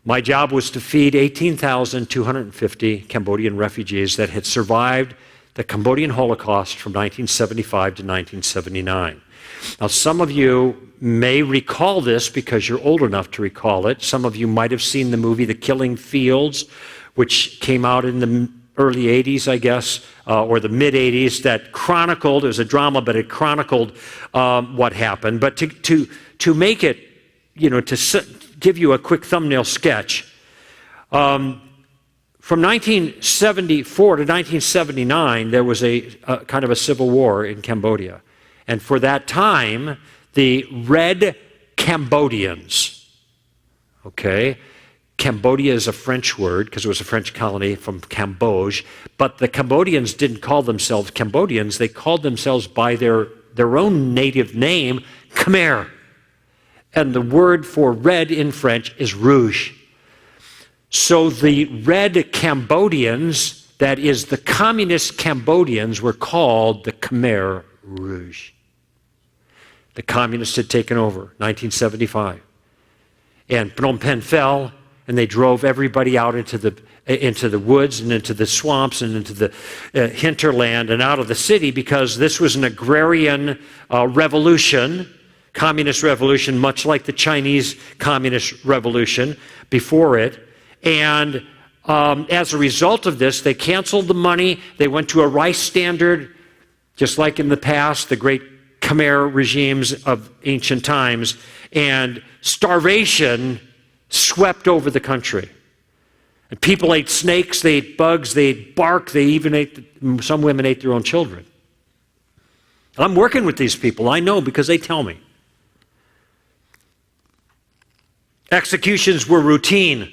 My job was to feed 18,250 Cambodian refugees that had survived the Cambodian Holocaust from 1975 to 1979. Now, some of you may recall this because you're old enough to recall it. Some of you might have seen the movie The Killing Fields, which came out in the early 80s, I guess, or the mid-80s, that chronicled, it was a drama, but it chronicled what happened. But to make it, to give you a quick thumbnail sketch, from 1974 to 1979, there was a kind of a civil war in Cambodia. And for that time, the Red Cambodians, okay, Cambodia is a French word because it was a French colony from Cambodge, but the Cambodians didn't call themselves Cambodians. They called themselves by their own native name, Khmer. And the word for red in French is rouge. So the Red Cambodians, that is the communist Cambodians, were called the Khmer Rouge. The communists had taken over, 1975. And Phnom Penh fell, and they drove everybody out into the woods and into the swamps and into the hinterland and out of the city because this was an agrarian revolution, communist revolution, much like the Chinese communist revolution before it. And as a result of this, they canceled the money. They went to a rice standard, just like in the past, the great Khmer regimes of ancient times, and starvation swept over the country. And people ate snakes, they ate bugs, they ate bark, they even some women ate their own children. And I'm working with these people, I know, because they tell me. Executions were routine.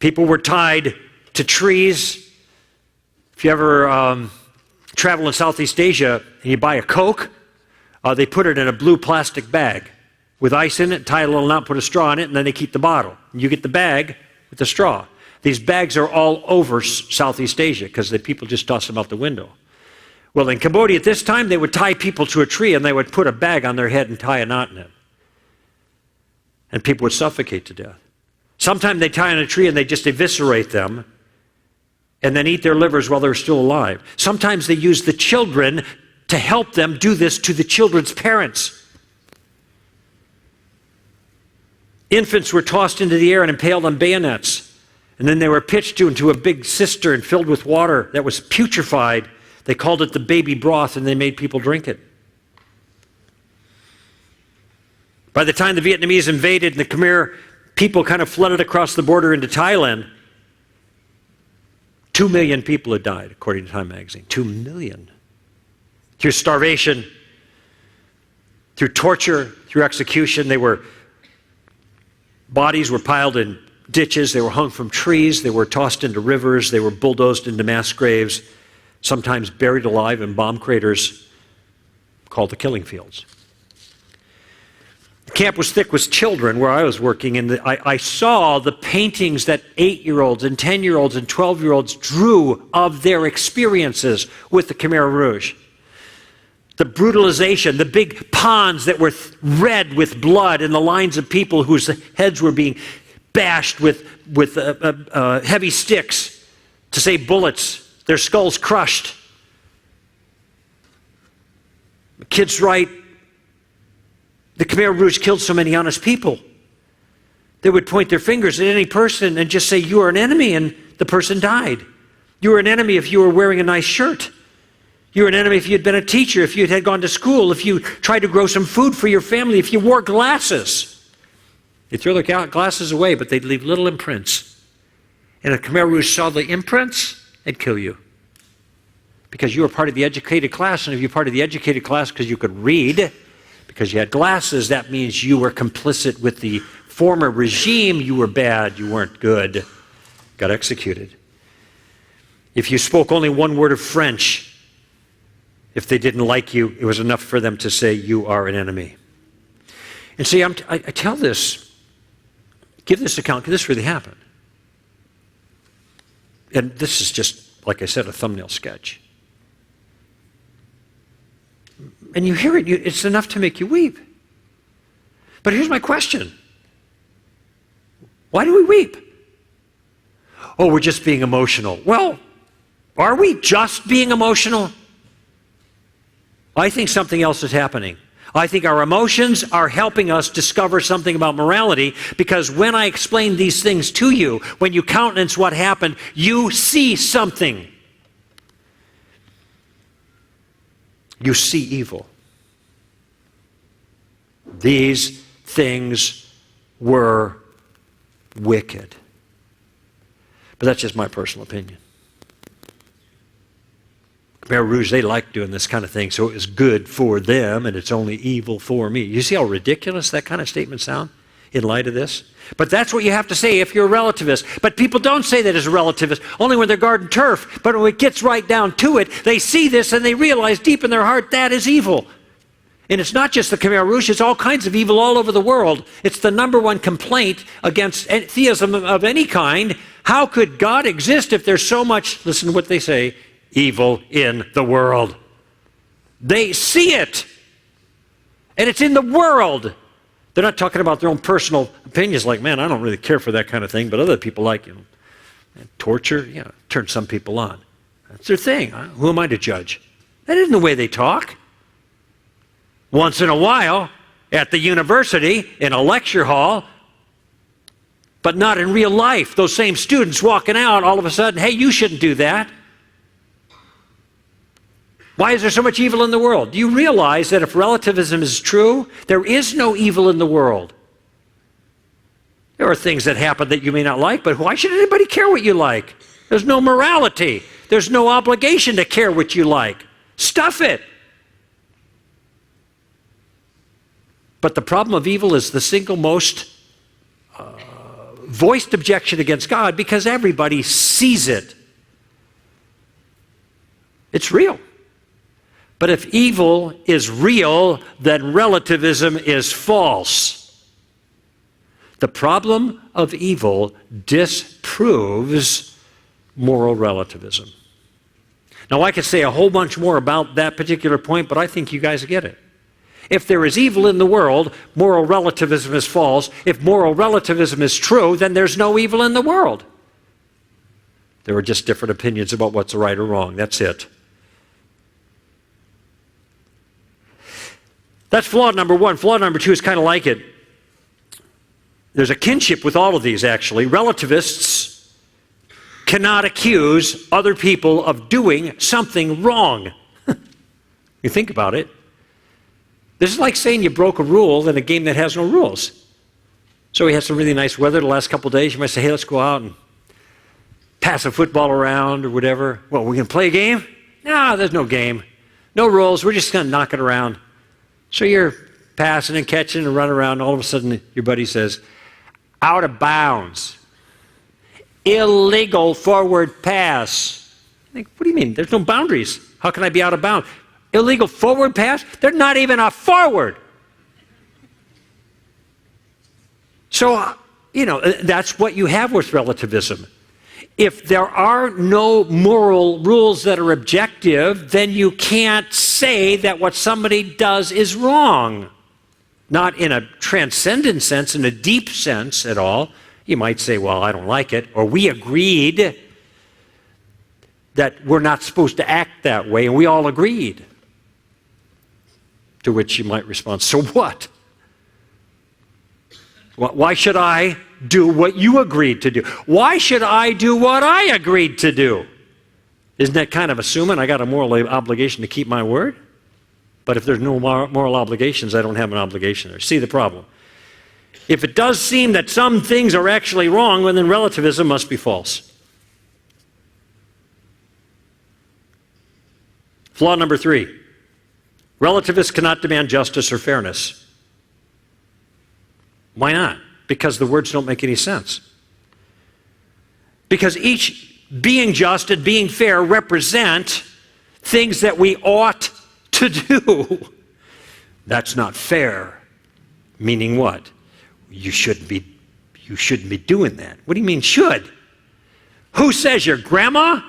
People were tied to trees. If you ever travel in Southeast Asia and you buy a Coke, they put it in a blue plastic bag with ice in it, tie a little knot, put a straw in it, and then they keep the bottle. You get the bag with the straw. These bags are all over Southeast Asia because the people just toss them out the window. Well, in Cambodia at this time, they would tie people to a tree and they would put a bag on their head and tie a knot in it. and people would suffocate to death. Sometimes they tie on a tree and they just eviscerate them and then eat their livers while they're still alive. Sometimes they use the children to help them do this to the children's parents. Infants were tossed into the air and impaled on bayonets. And then they were pitched into a big cistern filled with water that was putrefied. They called it the baby broth, and they made people drink it. By the time the Vietnamese invaded and the Khmer people kind of flooded across the border into Thailand, 2 million people had died, according to Time magazine. 2 million. Through starvation, through torture, through execution, bodies were piled in ditches, they were hung from trees, they were tossed into rivers, they were bulldozed into mass graves, sometimes buried alive in bomb craters called the killing fields. The camp was thick with children where I was working, and I saw the paintings that 8-year-olds and 10-year-olds and 12-year-olds drew of their experiences with the Khmer Rouge. The brutalization, the big ponds that were red with blood, and the lines of people whose heads were being bashed with heavy sticks to save bullets, their skulls crushed. Kids write, the Khmer Rouge killed so many honest people. They would point their fingers at any person and just say, you are an enemy, and the person died. You were an enemy if you were wearing a nice shirt. You were an enemy if you had been a teacher, if you had gone to school, if you tried to grow some food for your family, if you wore glasses. They'd throw their glasses away, but they'd leave little imprints. And if Khmer Rouge saw the imprints, they'd kill you. Because you were part of the educated class, and if you're part of the educated class because you could read, because you had glasses, that means you were complicit with the former regime. You were bad, you weren't good. Got executed. If you spoke only one word of French, if they didn't like you, it was enough for them to say you are an enemy. And see, I tell this, give this account, because this really happened. And this is just, like I said, a thumbnail sketch. And you hear it, it's enough to make you weep. But here's my question. Why do we weep? Oh, we're just being emotional. Well, are we just being emotional? I think something else is happening. I think our emotions are helping us discover something about morality, because when I explain these things to you, when you countenance what happened, you see something. You see evil. These things were wicked. But that's just my personal opinion. Khmer Rouge, they like doing this kind of thing, so it was good for them, and it's only evil for me. You see how ridiculous that kind of statement sounds in light of this? But that's what you have to say if you're a relativist. But people don't say that as a relativist, only when they're garden turf. But when it gets right down to it, they see this and they realize deep in their heart that is evil. And it's not just the Khmer Rouge, it's all kinds of evil all over the world. It's the number one complaint against theism of any kind. How could God exist if there's so much, listen to what they say, evil in the world? They see it. And it's in the world. They're not talking about their own personal opinions like, man, I don't really care for that kind of thing, but other people like, torture, turn some people on. That's their thing. Who am I to judge? That isn't the way they talk. Once in a while, at the university, in a lecture hall, but not in real life. Those same students walking out, all of a sudden, hey, you shouldn't do that. Why is there so much evil in the world? Do you realize that if relativism is true, there is no evil in the world? There are things that happen that you may not like, but why should anybody care what you like? There's no morality. There's no obligation to care what you like. Stuff it. But the problem of evil is the single most voiced objection against God, because everybody sees it. It's real. But if evil is real, then relativism is false. The problem of evil disproves moral relativism. Now, I could say a whole bunch more about that particular point, but I think you guys get it. If there is evil in the world, moral relativism is false. If moral relativism is true, then there's no evil in the world. There are just different opinions about what's right or wrong. That's it. That's flaw number one. Flaw number two is kind of like it. There's a kinship with all of these, actually. Relativists cannot accuse other people of doing something wrong. You think about it. This is like saying you broke a rule in a game that has no rules. So we had some really nice weather the last couple of days. You might say, hey, let's go out and pass a football around or whatever. Well, we can play a game? No, there's no game. No rules. We're just going to knock it around. So you're passing and catching and running around. All of a sudden, your buddy says, out of bounds. Illegal forward pass. Like, what do you mean? There's no boundaries. How can I be out of bounds? Illegal forward pass? They're not even a forward. So, that's what you have with relativism. If there are no moral rules that are objective, then you can't say that what somebody does is wrong. Not in a transcendent sense, in a deep sense at all. You might say, well, I don't like it, or we agreed that we're not supposed to act that way, and we all agreed. To which you might respond, so what? Why should I do what you agreed to do? Why should I do what I agreed to do? Isn't that kind of assuming I got a moral obligation to keep my word? But if there's no moral obligations, I don't have an obligation there. See the problem? If it does seem that some things are actually wrong, well, then relativism must be false. Flaw number three. Relativists cannot demand justice or fairness. Why not? Because the words don't make any sense. Because each being just and being fair represent things that we ought to do. That's not fair. Meaning what? You shouldn't be doing that. What do you mean should? Who says your grandma?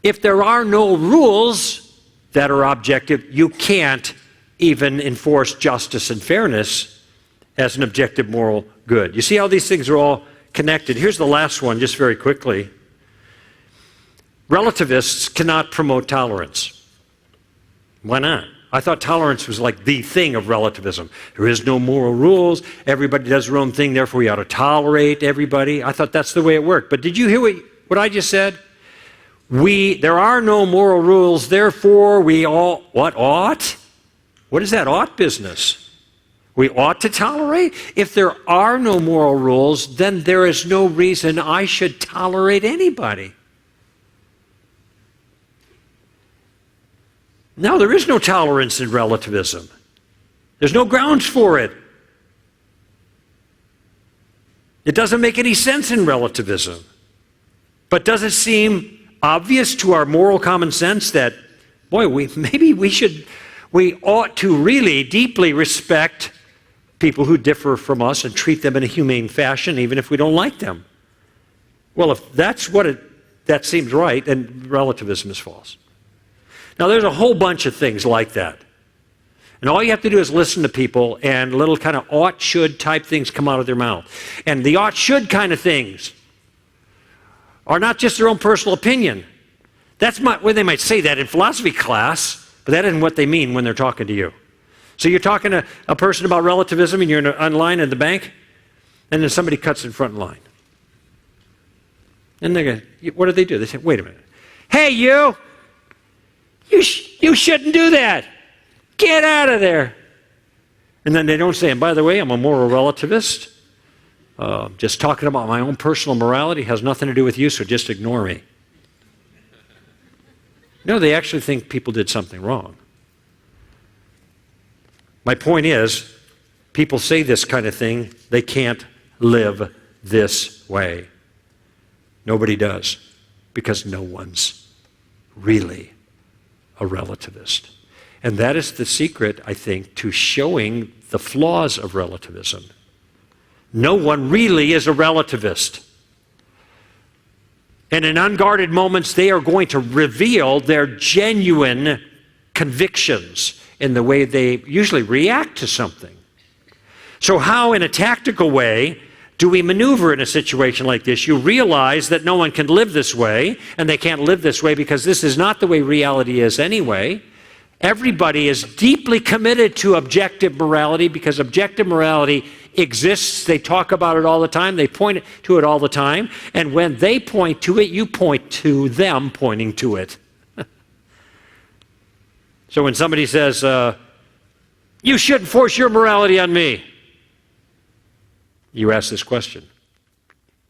If there are no rules that are objective, you can't even enforce justice and fairness as an objective moral good. You see how these things are all connected? Here's the last one, just very quickly. Relativists cannot promote tolerance. Why not? I thought tolerance was like the thing of relativism. There is no moral rules. Everybody does their own thing, therefore we ought to tolerate everybody. I thought that's the way it worked. But did you hear what I just said? There are no moral rules, therefore we all, ought? What is that ought business? We ought to tolerate? If there are no moral rules, then there is no reason I should tolerate anybody. No, there is no tolerance in relativism. There's no grounds for it. It doesn't make any sense in relativism. But does it seem obvious to our moral common sense that, boy, we ought to really deeply respect people who differ from us and treat them in a humane fashion, even if we don't like them? Well, if that's that seems right, then relativism is false. Now, there's a whole bunch of things like that. And all you have to do is listen to people, and little kind of ought, should type things come out of their mouth. And the ought, should kind of things are not just their own personal opinion. That's where they might say that in philosophy class, but that isn't what they mean when they're talking to you. So you're talking to a person about relativism, and you're in line at the bank, and then somebody cuts in front line. And they go, what do? They say, wait a minute. Hey, you shouldn't do that. Get out of there. And then they don't say, and by the way, I'm a moral relativist. Just talking about my own personal morality has nothing to do with you, so just ignore me. No, they actually think people did something wrong. My point is, people say this kind of thing, they can't live this way. Nobody does, because no one's really a relativist. And that is the secret, I think, to showing the flaws of relativism. No one really is a relativist. And in unguarded moments, they are going to reveal their genuine convictions in the way they usually react to something. So how, in a tactical way, do we maneuver in a situation like this? You realize that no one can live this way, and they can't live this way because this is not the way reality is anyway. Everybody is deeply committed to objective morality because objective morality exists. They talk about it all the time. They point to it all the time. And when they point to it, you point to them pointing to it. So when somebody says, you shouldn't force your morality on me, you ask this question: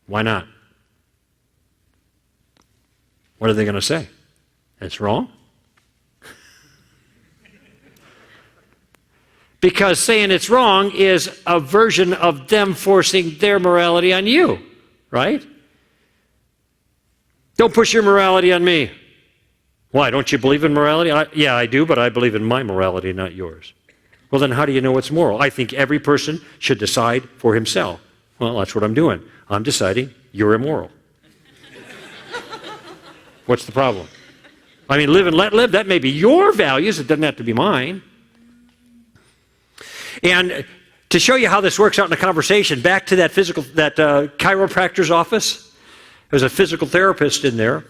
why not? What are they going to say? It's wrong? Because saying it's wrong is a version of them forcing their morality on you, right? Don't push your morality on me. Why? Don't you believe in morality? Yeah, I do, but I believe in my morality, not yours. Well, then how do you know what's moral? I think every person should decide for himself. Well, that's what I'm doing. I'm deciding you're immoral. What's the problem? I mean, live and let live. That may be your values. It doesn't have to be mine. And to show you how this works out in a conversation, back to that chiropractor's office, there's a physical therapist in there.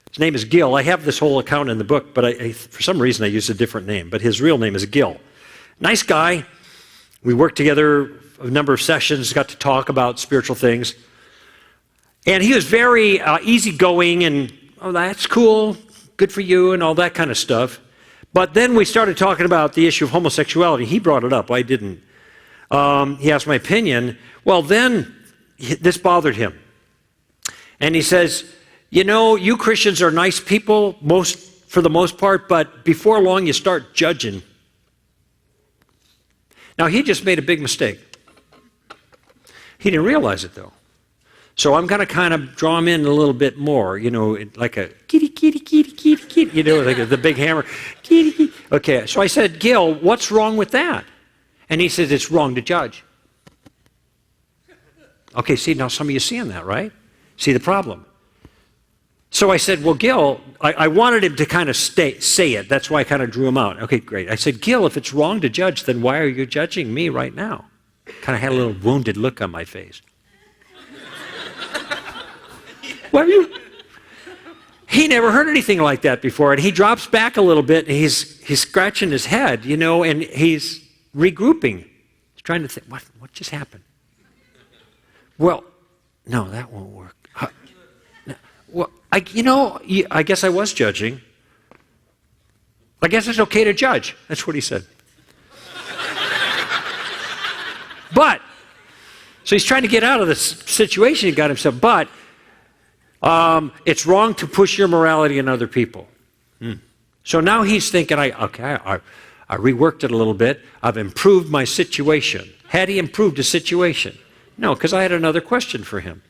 His name is Gil. I have this whole account in the book, but for some reason I used a different name. But his real name is Gil. Nice guy. We worked together a number of sessions, got to talk about spiritual things. And he was very easygoing and, oh, that's cool, good for you, and all that kind of stuff. But then we started talking about the issue of homosexuality. He brought it up. I didn't. He asked my opinion. Well, then this bothered him. And he says, you know, you Christians are nice people for the most part, but before long you start judging. Now, he just made a big mistake. He didn't realize it, though. So I'm going to kind of draw him in a little bit more, you know, like a kitty, kitty, kitty, kitty, kitty, you know, like the big hammer. Kitty, kitty. Okay, so I said, Gil, what's wrong with that? And he says, it's wrong to judge. Okay, see, now some of you seeing that, right? See the problem. So I said, well, Gil, I wanted him to kind of say it. That's why I kind of drew him out. Okay, great. I said, Gil, if it's wrong to judge, then why are you judging me right now? Kind of had a little wounded look on my face. What are you? He never heard anything like that before, and he drops back a little bit, and he's scratching his head, you know, and he's regrouping. He's trying to think, what just happened? Well, no, that won't work. Well, I guess I was judging. I guess it's okay to judge. That's what he said. But, so he's trying to get out of this situation he got himself, but it's wrong to push your morality on other people. So now he's thinking, I reworked it a little bit. I've improved my situation. Had he improved his situation? No, because I had another question for him.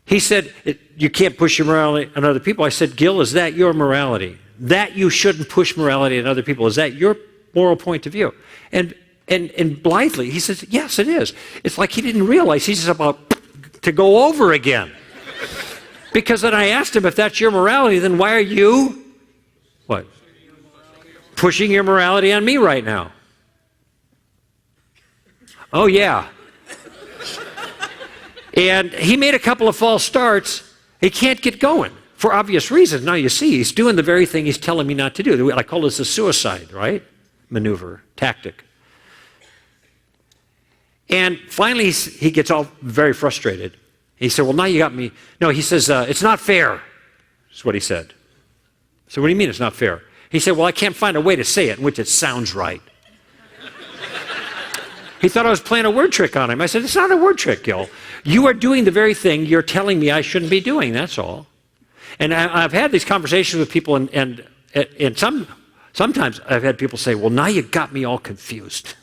He said, you can't push your morality on other people. I said, Gil, is that your morality? That you shouldn't push morality on other people. Is that your moral point of view? And blithely, he says, yes, it is. It's like he didn't realize he's about to go over again. Because then I asked him, if that's your morality, then why are you, what? Pushing your morality on me right now. Oh, yeah. And he made a couple of false starts. He can't get going for obvious reasons. Now you see, he's doing the very thing he's telling me not to do. I call this a suicide, right? Maneuver, tactic. And finally, he gets all very frustrated. He said, well, now you got me. No, he says, it's not fair, is what he said. So what do you mean it's not fair? He said, well, I can't find a way to say it in which it sounds right. He thought I was playing a word trick on him. I said, it's not a word trick, Gil. You are doing the very thing you're telling me I shouldn't be doing, that's all. And I've had these conversations with people, and sometimes I've had people say, well, now you got me all confused.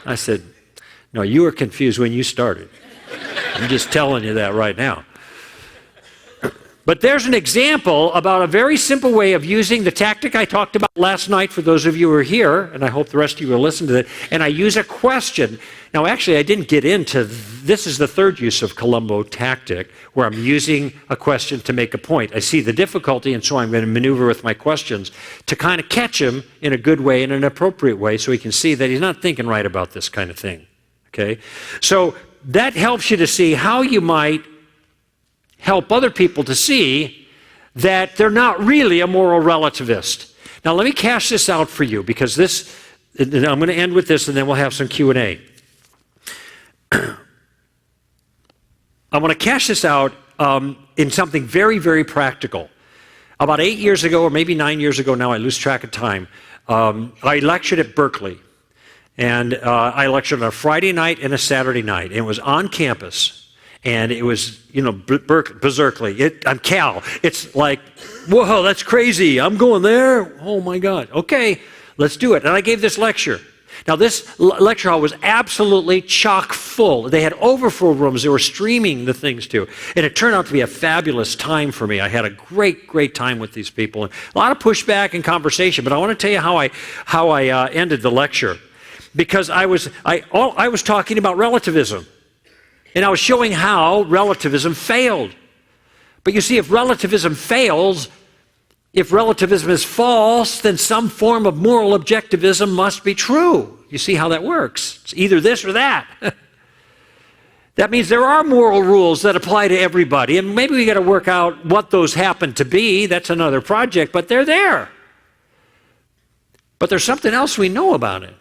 I said, no, you were confused when you started. I'm just telling you that right now. But there's an example about a very simple way of using the tactic I talked about last night for those of you who are here, and I hope the rest of you will listen to that, and I use a question. Now, actually, I didn't get into, this is the third use of Columbo tactic, where I'm using a question to make a point. I see the difficulty, and so I'm going to maneuver with my questions to kind of catch him in a good way, in an appropriate way, so he can see that he's not thinking right about this kind of thing. Okay? So that helps you to see how you might help other people to see that they're not really a moral relativist. Now, let me cash this out for you, because this, I'm going to end with this, and then we'll have some Q&A. I want to cash this out in something very, very practical. About 8 years ago, or maybe 9 years ago now, I lose track of time, I lectured at Berkeley. And I lectured on a Friday night and a Saturday night. And it was on campus. And it was, Berkeley. I'm Cal. It's like, whoa, that's crazy. I'm going there. Oh, my God. Okay, let's do it. And I gave this lecture. Now, this lecture hall was absolutely chock full. They had overflow rooms they were streaming the things to. And it turned out to be a fabulous time for me. I had a great, great time with these people. And a lot of pushback and conversation. But I want to tell you how I ended the lecture. Because I was talking about relativism. And I was showing how relativism failed. But you see, if relativism fails, if relativism is false, then some form of moral objectivism must be true. You see how that works? It's either this or that. That means there are moral rules that apply to everybody, and maybe we got to work out what those happen to be. That's another project, but they're there. But there's something else we know about it.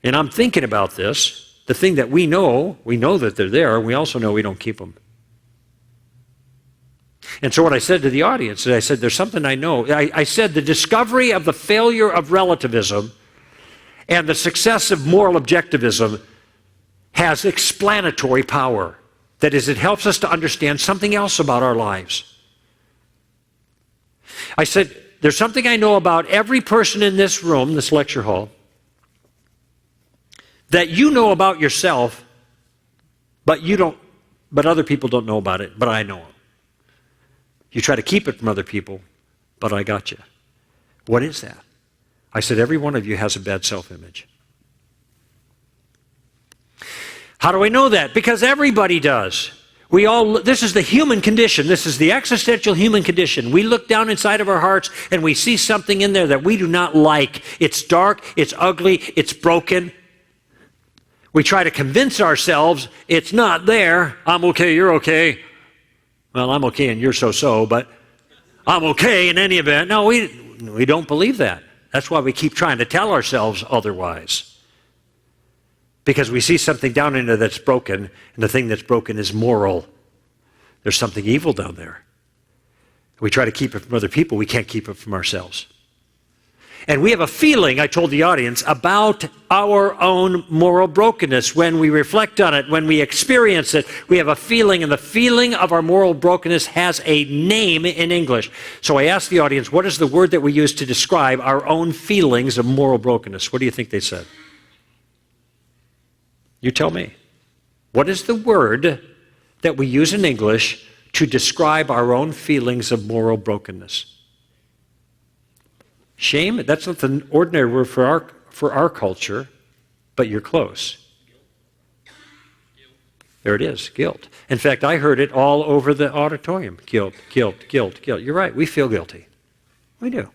And I'm thinking about this. The thing that we know that they're there, and we also know we don't keep them. And so what I said to the audience is I said, there's something I know. I said the discovery of the failure of relativism and the success of moral objectivism has explanatory power. That is, it helps us to understand something else about our lives. I said, there's something I know about every person in this room, this lecture hall, that you know about yourself, but other people don't know about it, but I know it. You try to keep it from other people, but I got you. What is that? I said, every one of you has a bad self-image. How do I know that? Because everybody does. This is the human condition. This is the existential human condition. We look down inside of our hearts and we see something in there that we do not like. It's dark, it's ugly, it's broken. We try to convince ourselves it's not there. I'm okay, you're okay. Well, I'm okay and you're so-so, but I'm okay in any event. No, we don't believe that. That's why we keep trying to tell ourselves otherwise. Because we see something down in there that's broken, and the thing that's broken is moral. There's something evil down there. We try to keep it from other people. We can't keep it from ourselves. And we have a feeling, I told the audience, about our own moral brokenness. When we reflect on it, when we experience it, we have a feeling, and the feeling of our moral brokenness has a name in English. So I asked the audience, what is the word that we use to describe our own feelings of moral brokenness? What do you think they said? You tell me. What is the word that we use in English to describe our own feelings of moral brokenness? Shame, that's not the ordinary word for our culture, but you're close. There it is, guilt. In fact, I heard it all over the auditorium. Guilt, guilt, guilt, guilt. You're right, we feel guilty. We do.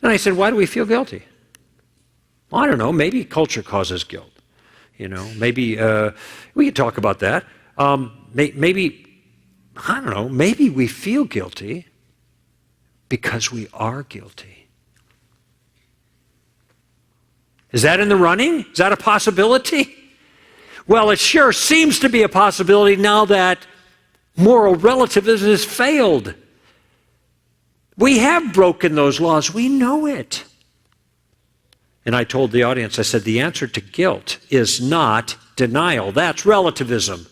And I said, why do we feel guilty? Well, I don't know, maybe culture causes guilt. Maybe we could talk about that. Maybe, I don't know, maybe we feel guilty because we are guilty. Is that in the running? Is that a possibility? Well, it sure seems to be a possibility now that moral relativism has failed. We have broken those laws. We know it. And I told the audience, I said, the answer to guilt is not denial. That's relativism.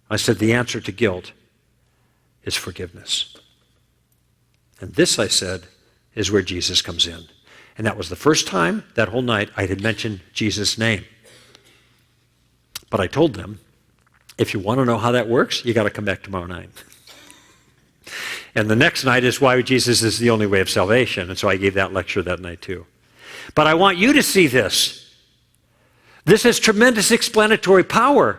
I said, the answer to guilt is forgiveness. And this, I said, is where Jesus comes in. And that was the first time that whole night I had mentioned Jesus' name. But I told them, if you want to know how that works, you got to come back tomorrow night. And the next night is why Jesus is the only way of salvation. And so I gave that lecture that night too. But I want you to see this. This has tremendous explanatory power.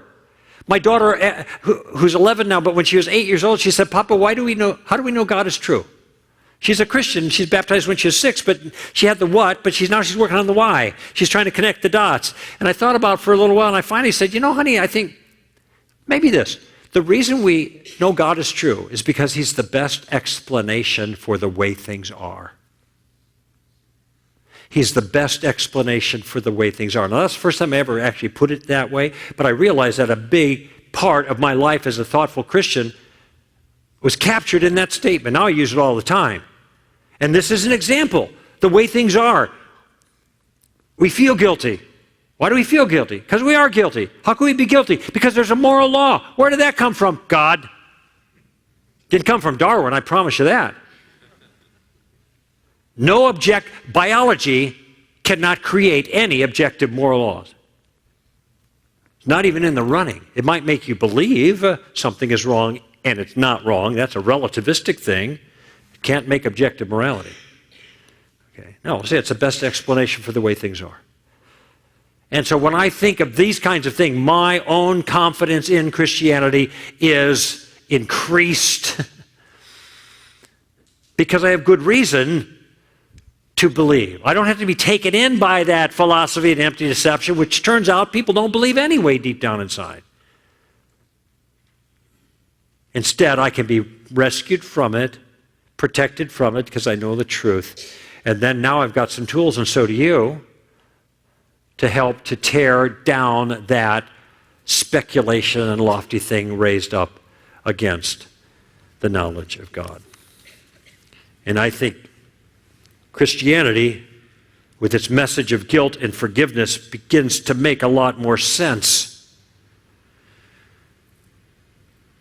My daughter, who's 11 now, but when she was 8 years old, she said, Papa, how do we know God is true? She's a Christian. She's baptized when she was 6, but she had the what, but she's working on the why. She's trying to connect the dots. And I thought about it for a little while, and I finally said, honey, I think maybe this. The reason we know God is true is because he's the best explanation for the way things are. He's the best explanation for the way things are. Now, that's the first time I ever actually put it that way, but I realized that a big part of my life as a thoughtful Christian was captured in that statement. Now I use it all the time. And this is an example. The way things are. We feel guilty. Why do we feel guilty? Because we are guilty. How can we be guilty? Because there's a moral law. Where did that come from? God. Didn't come from Darwin, I promise you that. Biology cannot create any objective moral laws. It's not even in the running. It might make you believe something is wrong and it's not wrong. That's a relativistic thing. It can't make objective morality. Okay. No, see, it's the best explanation for the way things are. And so when I think of these kinds of things, my own confidence in Christianity is increased because I have good reason to believe. I don't have to be taken in by that philosophy and empty deception, which turns out people don't believe anyway deep down inside. Instead, I can be rescued from it, protected from it, because I know the truth. And then now I've got some tools, and so do you, to help to tear down that speculation and lofty thing raised up against the knowledge of God. And I think Christianity, with its message of guilt and forgiveness, begins to make a lot more sense.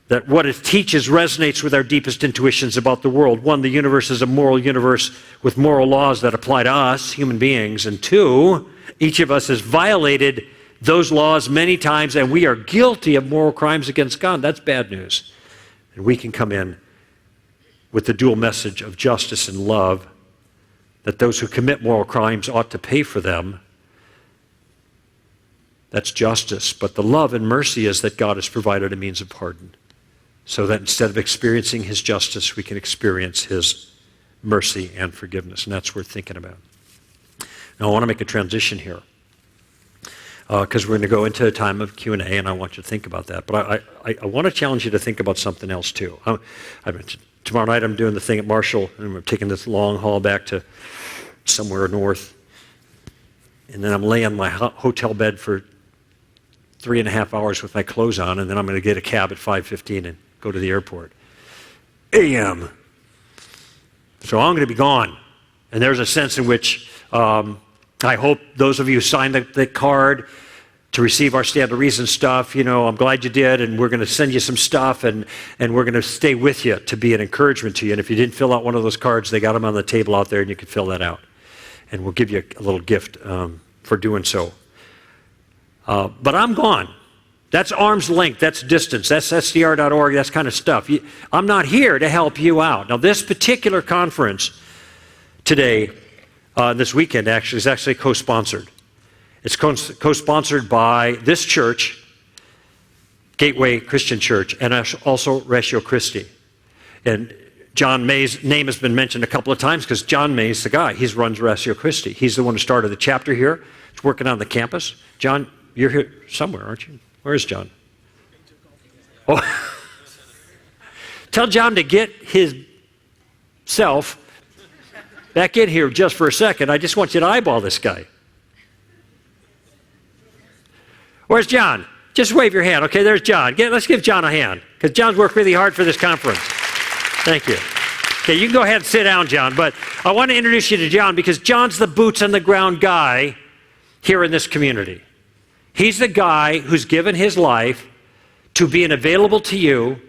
That what it teaches resonates with our deepest intuitions about the world. One, the universe is a moral universe with moral laws that apply to us, human beings. And two, each of us has violated those laws many times, and we are guilty of moral crimes against God. That's bad news. And we can come in with the dual message of justice and love, that those who commit moral crimes ought to pay for them. That's justice. But the love and mercy is that God has provided a means of pardon, so that instead of experiencing his justice, we can experience his mercy and forgiveness. And that's worth thinking about. Now, I want to make a transition here, because we're going to go into a time of Q&A, and I want you to think about that. But I want to challenge you to think about something else, too. I mentioned tomorrow night I'm doing the thing at Marshall, and I'm taking this long haul back to somewhere north. And then I'm laying in my hotel bed for 3.5 hours with my clothes on, and then I'm going to get a cab at 5:15 and go to the airport. a.m. So I'm going to be gone. And there's a sense in which I hope those of you who signed the card to receive our Stand to Reason stuff, I'm glad you did, and we're going to send you some stuff, and we're going to stay with you to be an encouragement to you. And if you didn't fill out one of those cards, they got them on the table out there, and you can fill that out. And we'll give you a little gift for doing so. But I'm gone. That's arm's length, that's distance, that's SDR.org, that's kind of stuff. I'm not here to help you out. Now, this particular conference today, this weekend actually, is actually co-sponsored. It's co-sponsored by this church, Gateway Christian Church, and also Ratio Christi. And John May's name has been mentioned a couple of times because John May's the guy. He runs Ratio Christi. He's the one who started the chapter here. He's working on the campus. John, you're here somewhere, aren't you? Where is John? Oh, tell John to get himself back in here just for a second. I just want you to eyeball this guy. Where's John? Just wave your hand. Okay, there's John. Let's give John a hand, because John's worked really hard for this conference. Thank you. Okay, you can go ahead and sit down, John, but I want to introduce you to John because John's the boots on the ground guy here in this community. He's the guy who's given his life to being available to you,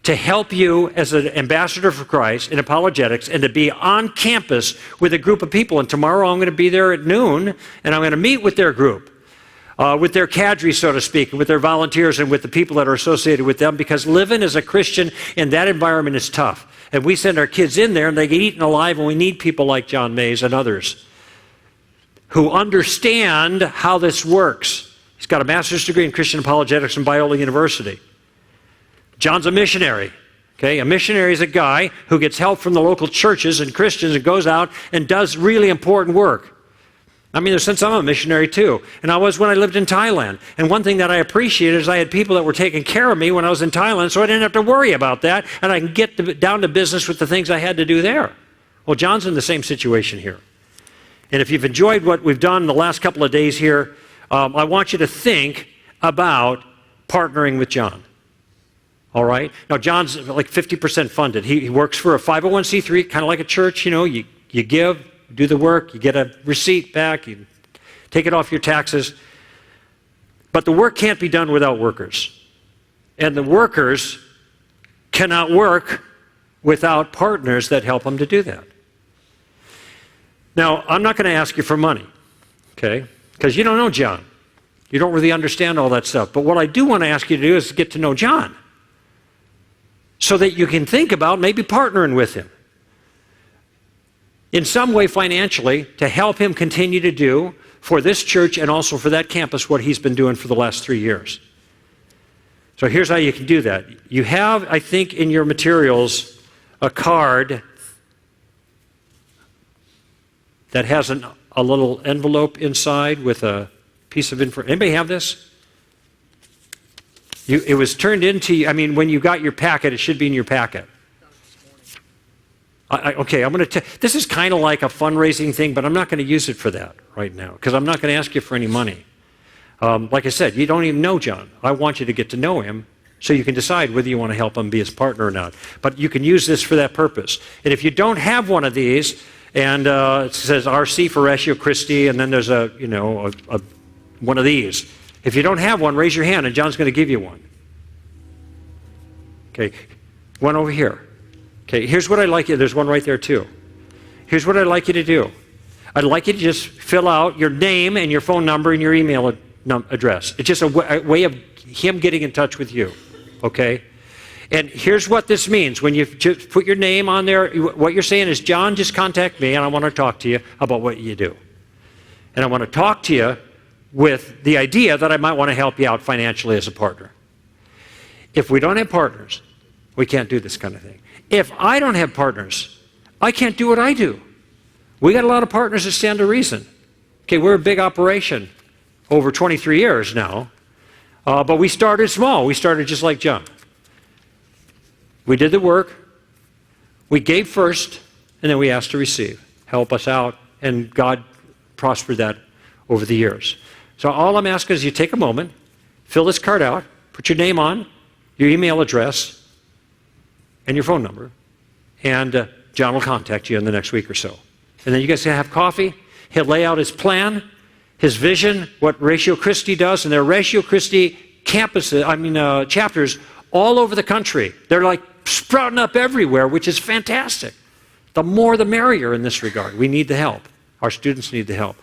to help you as an ambassador for Christ in apologetics, and to be on campus with a group of people. And tomorrow I'm going to be there at noon, and I'm going to meet with their group. With their cadre, so to speak, with their volunteers and with the people that are associated with them, because living as a Christian in that environment is tough. And we send our kids in there and they get eaten alive, and we need people like John Mays and others who understand how this works. He's got a master's degree in Christian apologetics from Biola University. John's a missionary. Okay, a missionary is a guy who gets help from the local churches and Christians and goes out and does really important work. I mean, since I'm a missionary too, and I was when I lived in Thailand. And one thing that I appreciated is I had people that were taking care of me when I was in Thailand, so I didn't have to worry about that, and I can get down to business with the things I had to do there. Well, John's in the same situation here. And if you've enjoyed what we've done the last couple of days here, I want you to think about partnering with John. All right? Now, John's like 50% funded. He works for a 501c3, kind of like a church. You know, you give, do the work, you get a receipt back, you take it off your taxes. But the work can't be done without workers. And the workers cannot work without partners that help them to do that. Now, I'm not going to ask you for money, okay? Because you don't know John. You don't really understand all that stuff. But what I do want to ask you to do is to get to know John, so that you can think about maybe partnering with him in some way financially to help him continue to do for this church and also for that campus what he's been doing for the last 3 years. So here's how you can do that. You have, I think, in your materials a card that has a little envelope inside with a piece of information. Anybody have this? It was turned into, I mean, when you got your packet, it should be in your packet. Okay, I'm going to this is kind of like a fundraising thing, but I'm not going to use it for that right now, because I'm not going to ask you for any money. Like I said, you don't even know John. I want you to get to know him so you can decide whether you want to help him be his partner or not. But you can use this for that purpose. And if you don't have one of these, and it says RC for Ratio Christi, and then there's one of these. If you don't have one, raise your hand, and John's going to give you one. Okay, one over here. Okay, here's what I'd like you, there's one right there too. Here's what I'd like you to do. I'd like you to just fill out your name and your phone number and your email address. It's just a way of him getting in touch with you, okay? And here's what this means. When you just put your name on there, what you're saying is, John, just contact me, and I want to talk to you about what you do. And I want to talk to you with the idea that I might want to help you out financially as a partner. If we don't have partners, we can't do this kind of thing. If I don't have partners, I can't do what I do. We got a lot of partners that stand to reason. Okay, we're a big operation over 23 years now, but we started small. We started just like John. We did the work, we gave first, and then we asked to receive. Help us out, and God prospered that over the years. So all I'm asking is you take a moment, fill this card out, put your name on, your email address, and your phone number, and John will contact you in the next week or so. And then you guys can have coffee. He'll lay out his plan, his vision, what Ratio Christi does, and there are Ratio Christi campuses, chapters all over the country. They're like sprouting up everywhere, which is fantastic. The more the merrier in this regard. We need the help. Our students need the help.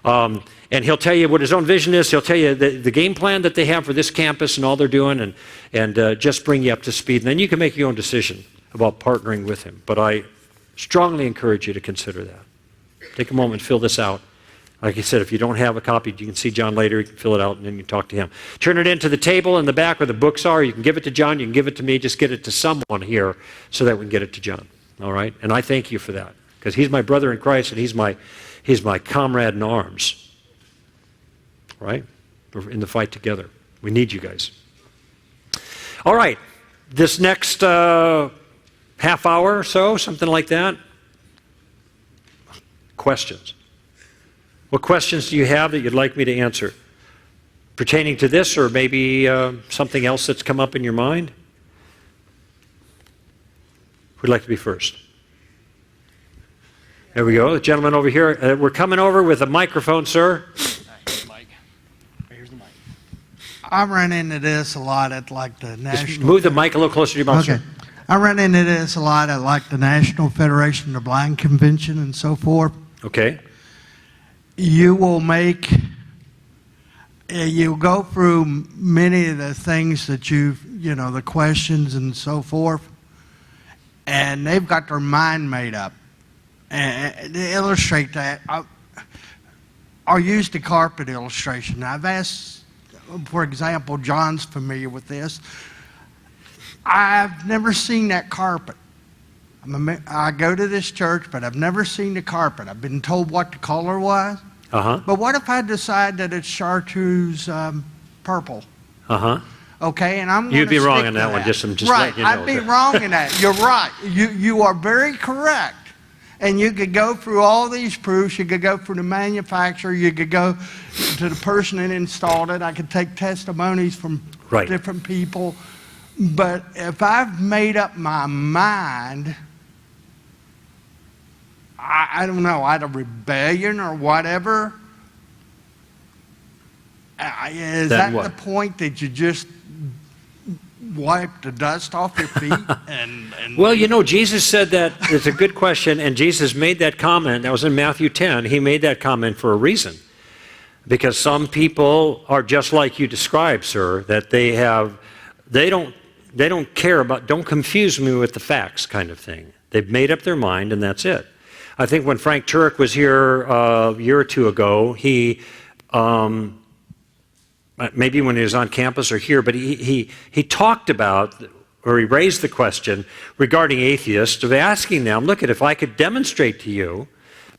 And he'll tell you what his own vision is. He'll tell you the game plan that they have for this campus and all they're doing, and just bring you up to speed. And then you can make your own decision about partnering with him. But I strongly encourage you to consider that. Take a moment, fill this out. Like I said, if you don't have a copy, you can see John later. You can fill it out, and then you can talk to him. Turn it into the table in the back where the books are. You can give it to John. You can give it to me. Just get it to someone here so that we can get it to John. All right? And I thank you for that, because he's my brother in Christ, and he's my comrade in arms. Right? We're in the fight together. We need you guys. All right. This next half hour or so, something like that. Questions. What questions do you have that you'd like me to answer? Pertaining to this, or maybe something else that's come up in your mind? Who'd like to be first? There we go. The gentleman over here. We're coming over with a microphone, sir. Here's the mic. I run into this a lot at like the national... Just move the mic a little closer to your mouth, okay. Sir. I run into this a lot at like the National Federation of the Blind Convention and so forth. Okay. You will you go through many of the things that the questions and so forth, and they've got their mind made up. And to illustrate that, I'll use the carpet illustration. I've asked for example, John's familiar with this. I've never seen that carpet. I go to this church, but I've never seen the carpet. I've been told what the color was. But what if I decide that it's chartreuse purple? Okay, and I'm going to You'd be wrong stick on to that one. Just right, letting you know. I'd be wrong in that. You're right. You are very correct. And you could go through all these proofs. You could go through the manufacturer. You could go to the person that installed it. I could take testimonies from different people. But if I've made up my mind, I don't know, out of rebellion or whatever, is that the point that you just wipe the dust off your feet? Well, you know, Jesus said that. It's a good question, and Jesus made that comment. That was in Matthew 10. He made that comment for a reason. Because some people are just like you described, sir, that they don't care about, don't confuse me with the facts kind of thing. They've made up their mind, and that's it. I think when Frank Turek was here a year or two ago, he, maybe when he was on campus or here, but he talked about, or he raised the question regarding atheists, of asking them, look, if I could demonstrate to you,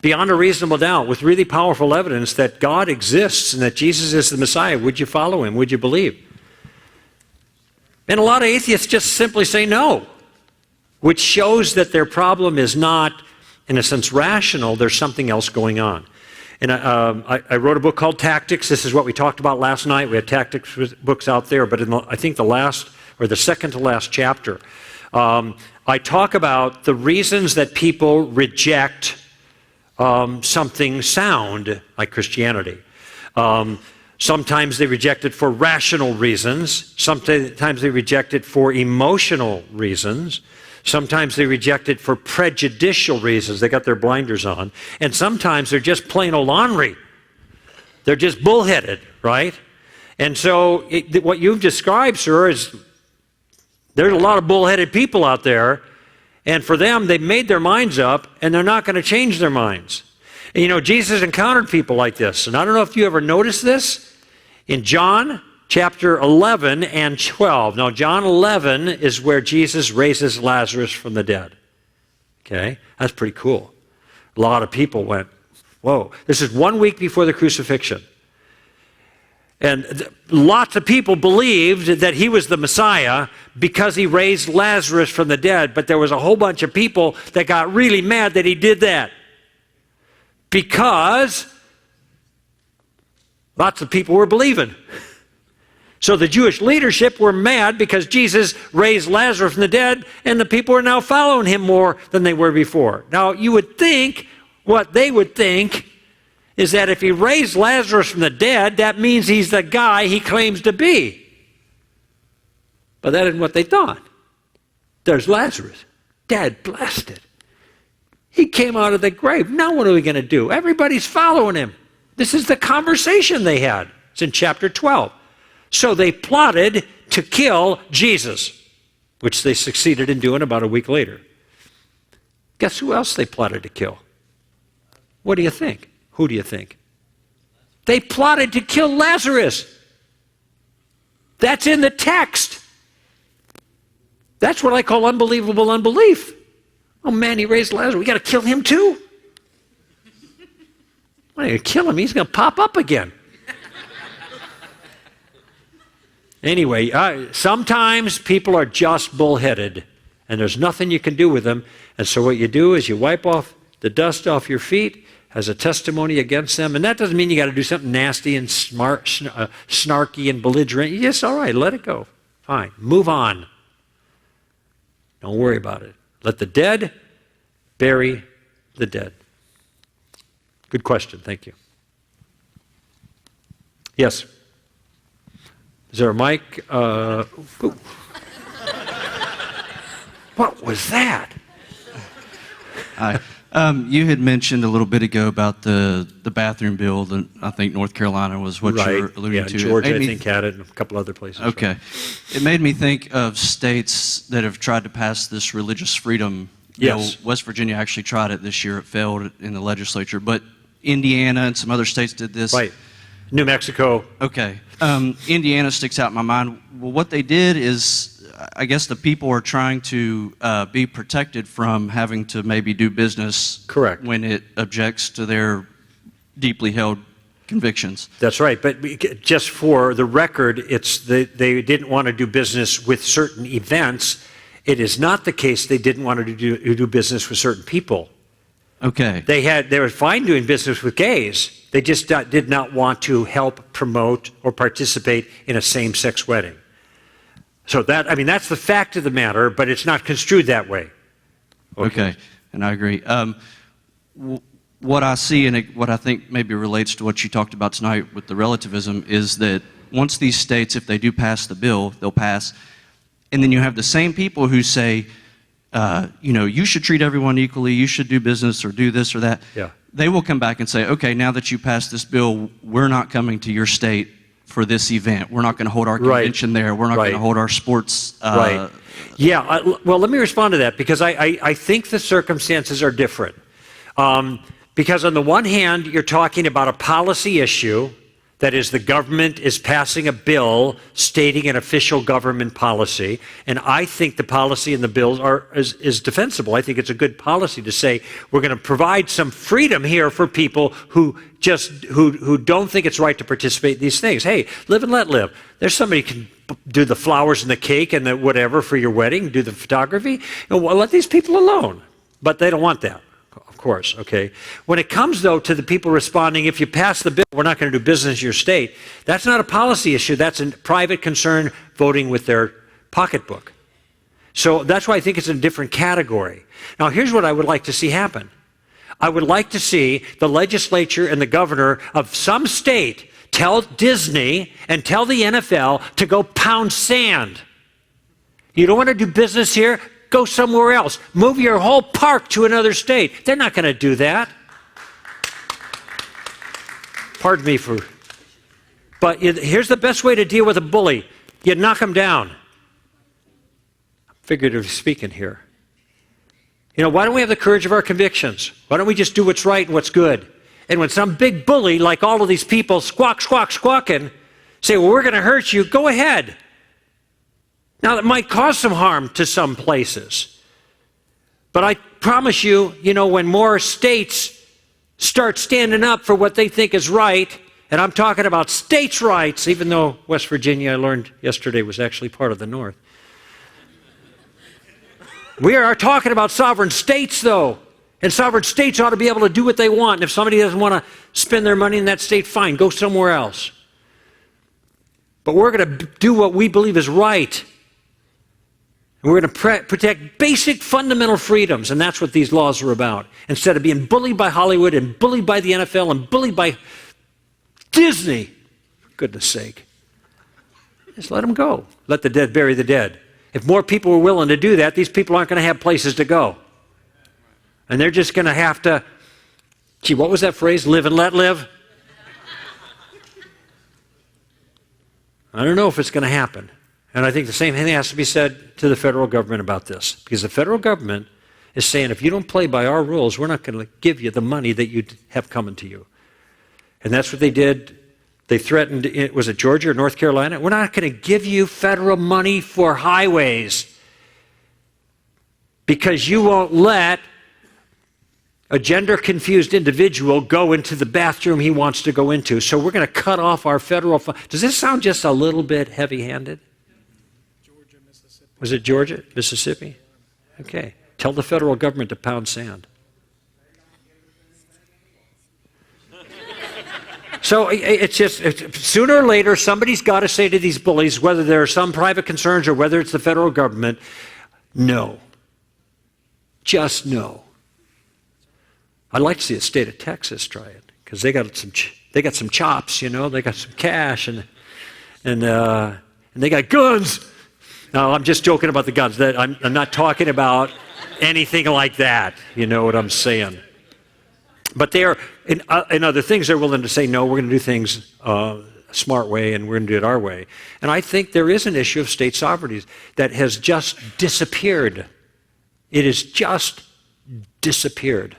beyond a reasonable doubt, with really powerful evidence that God exists and that Jesus is the Messiah, would you follow him? Would you believe? And a lot of atheists just simply say no, which shows that their problem is not, in a sense, rational. There's something else going on. And I wrote a book called Tactics. This is what we talked about last night. We had tactics books out there, but in I think the last, or the second to last chapter, I talk about the reasons that people reject something sound like Christianity. Sometimes they reject it for rational reasons. Sometimes they reject it for emotional reasons. Sometimes they reject it for prejudicial reasons. They got their blinders on. And sometimes they're just plain old ornery. They're just bullheaded, right? And so what you've described, sir, is there's a lot of bullheaded people out there. And for them, they've made their minds up, and they're not going to change their minds. And, you know, Jesus encountered people like this. And I don't know if you ever noticed this. In John chapter 11 and 12. Now, John 11 is where Jesus raises Lazarus from the dead. Okay? That's pretty cool. A lot of people went, whoa. This is 1 week before the crucifixion. And lots of people believed that he was the Messiah because he raised Lazarus from the dead. But there was a whole bunch of people that got really mad that he did that. Because lots of people were believing. So the Jewish leadership were mad because Jesus raised Lazarus from the dead, and the people are now following him more than they were before. Now, you would think, what they would think, is that if he raised Lazarus from the dead, that means he's the guy he claims to be. But that isn't what they thought. There's Lazarus, dead, blasted. He came out of the grave. Now what are we going to do? Everybody's following him. This is the conversation they had. It's in chapter 12. So they plotted to kill Jesus, which they succeeded in doing about a week later. Guess who else they plotted to kill? What do you think? Who do you think? They plotted to kill Lazarus. That's in the text. That's what I call unbelievable unbelief. Oh man, he raised Lazarus. We got to kill him too? Why are you kill him? He's going to pop up again. Anyway, sometimes people are just bullheaded, and there's nothing you can do with them. And so what you do is you wipe off the dust off your feet as a testimony against them. And that doesn't mean you got to do something nasty and snarky and belligerent. Yes, all right, let it go. Fine. Move on. Don't worry about it. Let the dead bury the dead. Good question. Thank you. Yes. Is there a mic? What was that? Hi. You had mentioned a little bit ago about the bathroom bill that I think North Carolina was what you were alluding to. Georgia, I think, had it, and a couple other places. Okay. Right. It made me think of states that have tried to pass this religious freedom bill. Yes. West Virginia actually tried it this year. It failed in the legislature. But Indiana and some other states did this. Right. New Mexico. Okay. Indiana sticks out in my mind. Well, what they did is, I guess the people are trying to be protected from having to maybe do business. Correct. When it objects to their deeply held convictions. That's right. But just for the record, they didn't want to do business with certain events. It is not the case they didn't want to do business with certain people. Okay. They were fine doing business with gays. They just did not want to help promote or participate in a same-sex wedding. So that's the fact of the matter, but it's not construed that way. Okay, and I agree. What I see, and what I think maybe relates to what you talked about tonight with the relativism, is that once these states, if they do pass the bill, they'll pass, and then you have the same people who say, you should treat everyone equally, you should do business or do this or that. Yeah. They will come back and say, okay, now that you passed this bill, we're not coming to your state for this event. We're not going to hold our convention there. We're not going to hold our sports. Right. Yeah. Well, let me respond to that, because I think the circumstances are different. Because on the one hand, you're talking about a policy issue. That is, the government is passing a bill stating an official government policy, and I think the policy in the bill is defensible. I think it's a good policy to say we're going to provide some freedom here for people who don't think it's right to participate in these things. Hey, live and let live. There's somebody who can do the flowers and the cake and the whatever for your wedding, do the photography. Well, let these people alone. But they don't want that. Of course, okay. When it comes, though, to the people responding, if you pass the bill, we're not going to do business in your state, that's not a policy issue. That's a private concern voting with their pocketbook. So that's why I think it's in a different category. Now, here's what I would like to see happen. I would like to see the legislature and the governor of some state tell Disney and tell the NFL to go pound sand. You don't want to do business here? Go somewhere else. Move your whole park to another state. They're not going to do that. Pardon me for... But here's the best way to deal with a bully. You knock him down. Figuratively speaking here. Why don't we have the courage of our convictions? Why don't we just do what's right and what's good? And when some big bully, like all of these people, squawking, say, well, we're going to hurt you, go ahead. Now, that might cause some harm to some places. But I promise you, when more states start standing up for what they think is right, and I'm talking about states' rights, even though West Virginia, I learned yesterday, was actually part of the North. We are talking about sovereign states, though. And sovereign states ought to be able to do what they want. And if somebody doesn't want to spend their money in that state, fine, go somewhere else. But we're going to do what we believe is right. And we're going to protect basic fundamental freedoms, and that's what these laws are about. Instead of being bullied by Hollywood and bullied by the NFL and bullied by Disney, for goodness sake. Just let them go. Let the dead bury the dead. If more people were willing to do that, these people aren't going to have places to go. And they're just going to have to, what was that phrase? Live and let live? I don't know if it's going to happen. And I think the same thing has to be said to the federal government about this. Because the federal government is saying, if you don't play by our rules, we're not going to give you the money that you have coming to you. And that's what they did. They threatened, was it Georgia or North Carolina? We're not going to give you federal money for highways because you won't let a gender-confused individual go into the bathroom he wants to go into. So we're going to cut off our federal funds. Does this sound just a little bit heavy-handed? Was it Georgia, Mississippi? Okay. Tell the federal government to pound sand. So it's just, sooner or later, somebody's got to say to these bullies, whether there are some private concerns or whether it's the federal government, no. Just no. I'd like to see the state of Texas try it, because they got some chops, they got some cash, and they got guns. No, I'm just joking about the guns. I'm not talking about anything like that. You know what I'm saying? But they are, in other things, they're willing to say, no, we're going to do things a smart way, and we're going to do it our way. And I think there is an issue of state sovereignty that has just disappeared. It has just disappeared.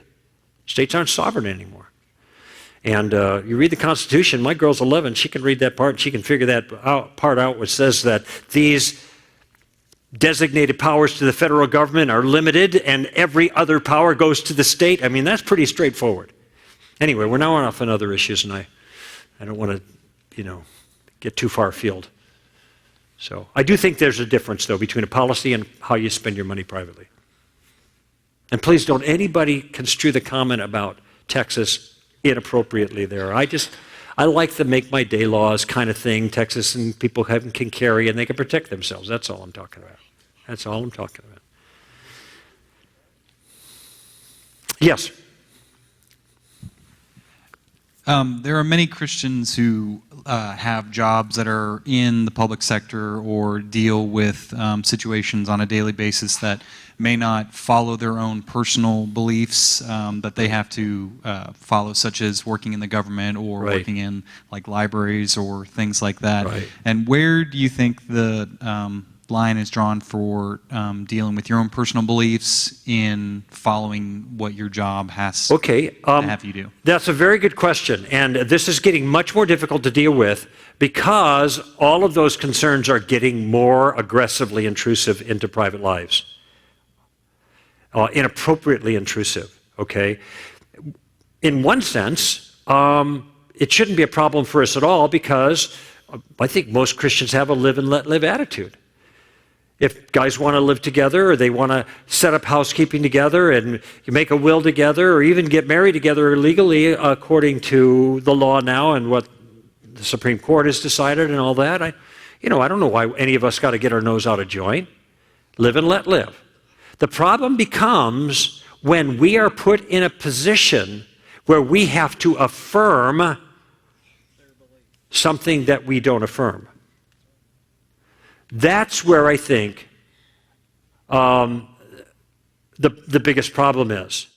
States aren't sovereign anymore. And you read the Constitution, my girl's 11, she can read that part, and she can figure that part out, which says that these designated powers to the federal government are limited and every other power goes to the state. I mean, that's pretty straightforward. Anyway, we're now off on other issues, and I don't want to, get too far afield. So I do think there's a difference, though, between a policy and how you spend your money privately. And please don't anybody construe the comment about Texas inappropriately there. I like the make my day laws kind of thing. Texas and people can carry and they can protect themselves. That's all I'm talking about. That's all I'm talking about. Yes. There are many Christians who have jobs that are in the public sector or deal with situations on a daily basis that may not follow their own personal beliefs that they have to follow, such as working in the government or Right. working in like libraries or things like that. Right. And where do you think the line is drawn for dealing with your own personal beliefs in following what your job has to have you do? That's a very good question, and this is getting much more difficult to deal with because all of those concerns are getting more aggressively intrusive into private lives. Inappropriately intrusive, okay? In one sense, it shouldn't be a problem for us at all because I think most Christians have a live and let live attitude. If guys want to live together or they want to set up housekeeping together and you make a will together or even get married together legally according to the law now and what the Supreme Court has decided and all that, I don't know why any of us got to get our nose out of joint. Live and let live. The problem becomes when we are put in a position where we have to affirm something that we don't affirm. That's where I think the biggest problem is.